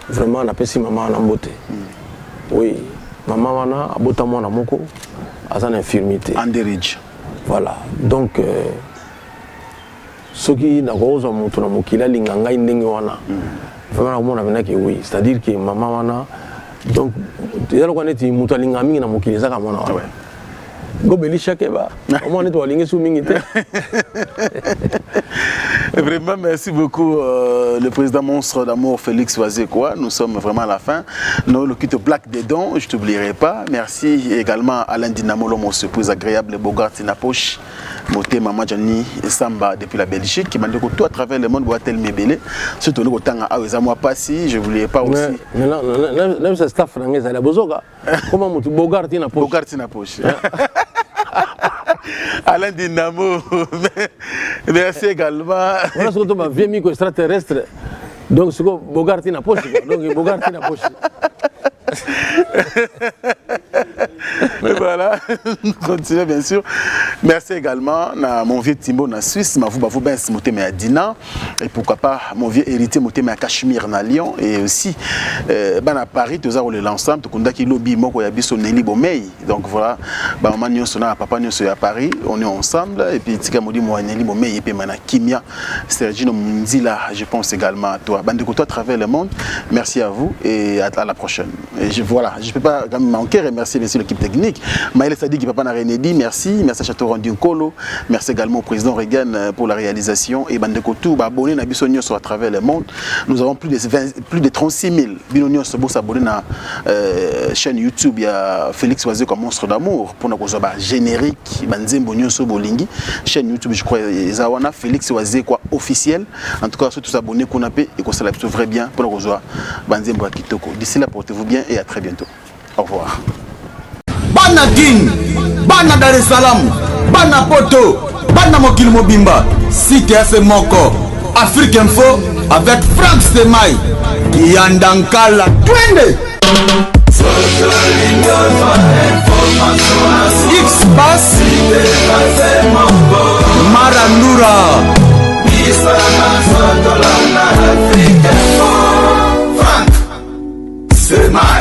vraiment na pesi maman na mbote oui maman wana abota mwana moko azana infirmité Anderidge voilà donc soki na gozo mutu na mokila linga ngai ndenge wana vraiment na mona benaki oui c'est-à-dire que maman wana donc yalo kwa neti mutu linga mingi na mokili zaka mona wana Gobeli Chakeba. Au moins, on est en sous Mingité. Vraiment, merci beaucoup, le président monstre d'amour Félix Wazekwa. Nous sommes vraiment à la fin. Nous, le quitte Black des dons, je ne t'oublierai pas. Merci également à Alain Dinamolo, mon surprise agréable, Bogart Tinapoche, Moté Mama Johnny Samba depuis la Belgique, qui m'a dit que tout à travers le monde, Boatel Mébélé, surtout le temps à Oezamo Passi, je ne voulais pas aussi. Mais non, même ce staff français, à la Bozoga, comment Bogart Tinapoche? Bogart Tinapoche. Alain Dinamo, merci également. On a ce qu'on a vu micro extraterrestre. Donc, c'est Bogart Tinapoche. Donc, Bogart Tinapoche. Mais voilà, nous continuons bien sûr. Merci également à mon vieux Timbo en Suisse, ma vous bien monté à Dinan, et pourquoi pas mon vieux héritier monté à Cachemire à Lyon, et aussi à Paris, tous les l'ensemble, tout le monde qui lobby moko ya biso Nelly Bomei. Donc voilà, maman nous sommes à papa nous sommes à Paris, on est ensemble, et puis tika modi moi Nelly Bomei et puis mana Kimia, Sergino Mundila, je pense également à toi. Bande de à travers le monde. Merci à vous et à la prochaine. Et voilà, je ne peux pas manquer remercier bien sûr l'équipe technique. Maël Sadi qui papa n'a rien dit, merci. Merci à Château Rendu Nkolo. Merci également au président Reagan pour la réalisation. Et bande de Kotou, abonnez à Bissonio à travers le monde. Nous avons plus de 36 000 Binonio Sobo s'abonner à la chaîne YouTube. Il y a Félix Wazé comme monstre d'amour pour nous générique. Banzembo Nyoso Bolingi. Chaîne YouTube, je crois, Zawana Félix Wazé quoi officiel. En tout cas, surtout s'abonner qu'on a payé et qu'on s'adapte vrai bien pour nous rejoindre. Banzembo Kitoko. D'ici là, portez-vous bien et à très bientôt. Au revoir. Bana King, Bana Dar es Salaam, Bana Poto, Bana Mokil Mobimba, CTF Moko, Afrique Info avec Franck Stemai, Yandankala, Twende. X-Bass, Marandura, Franck Stemai.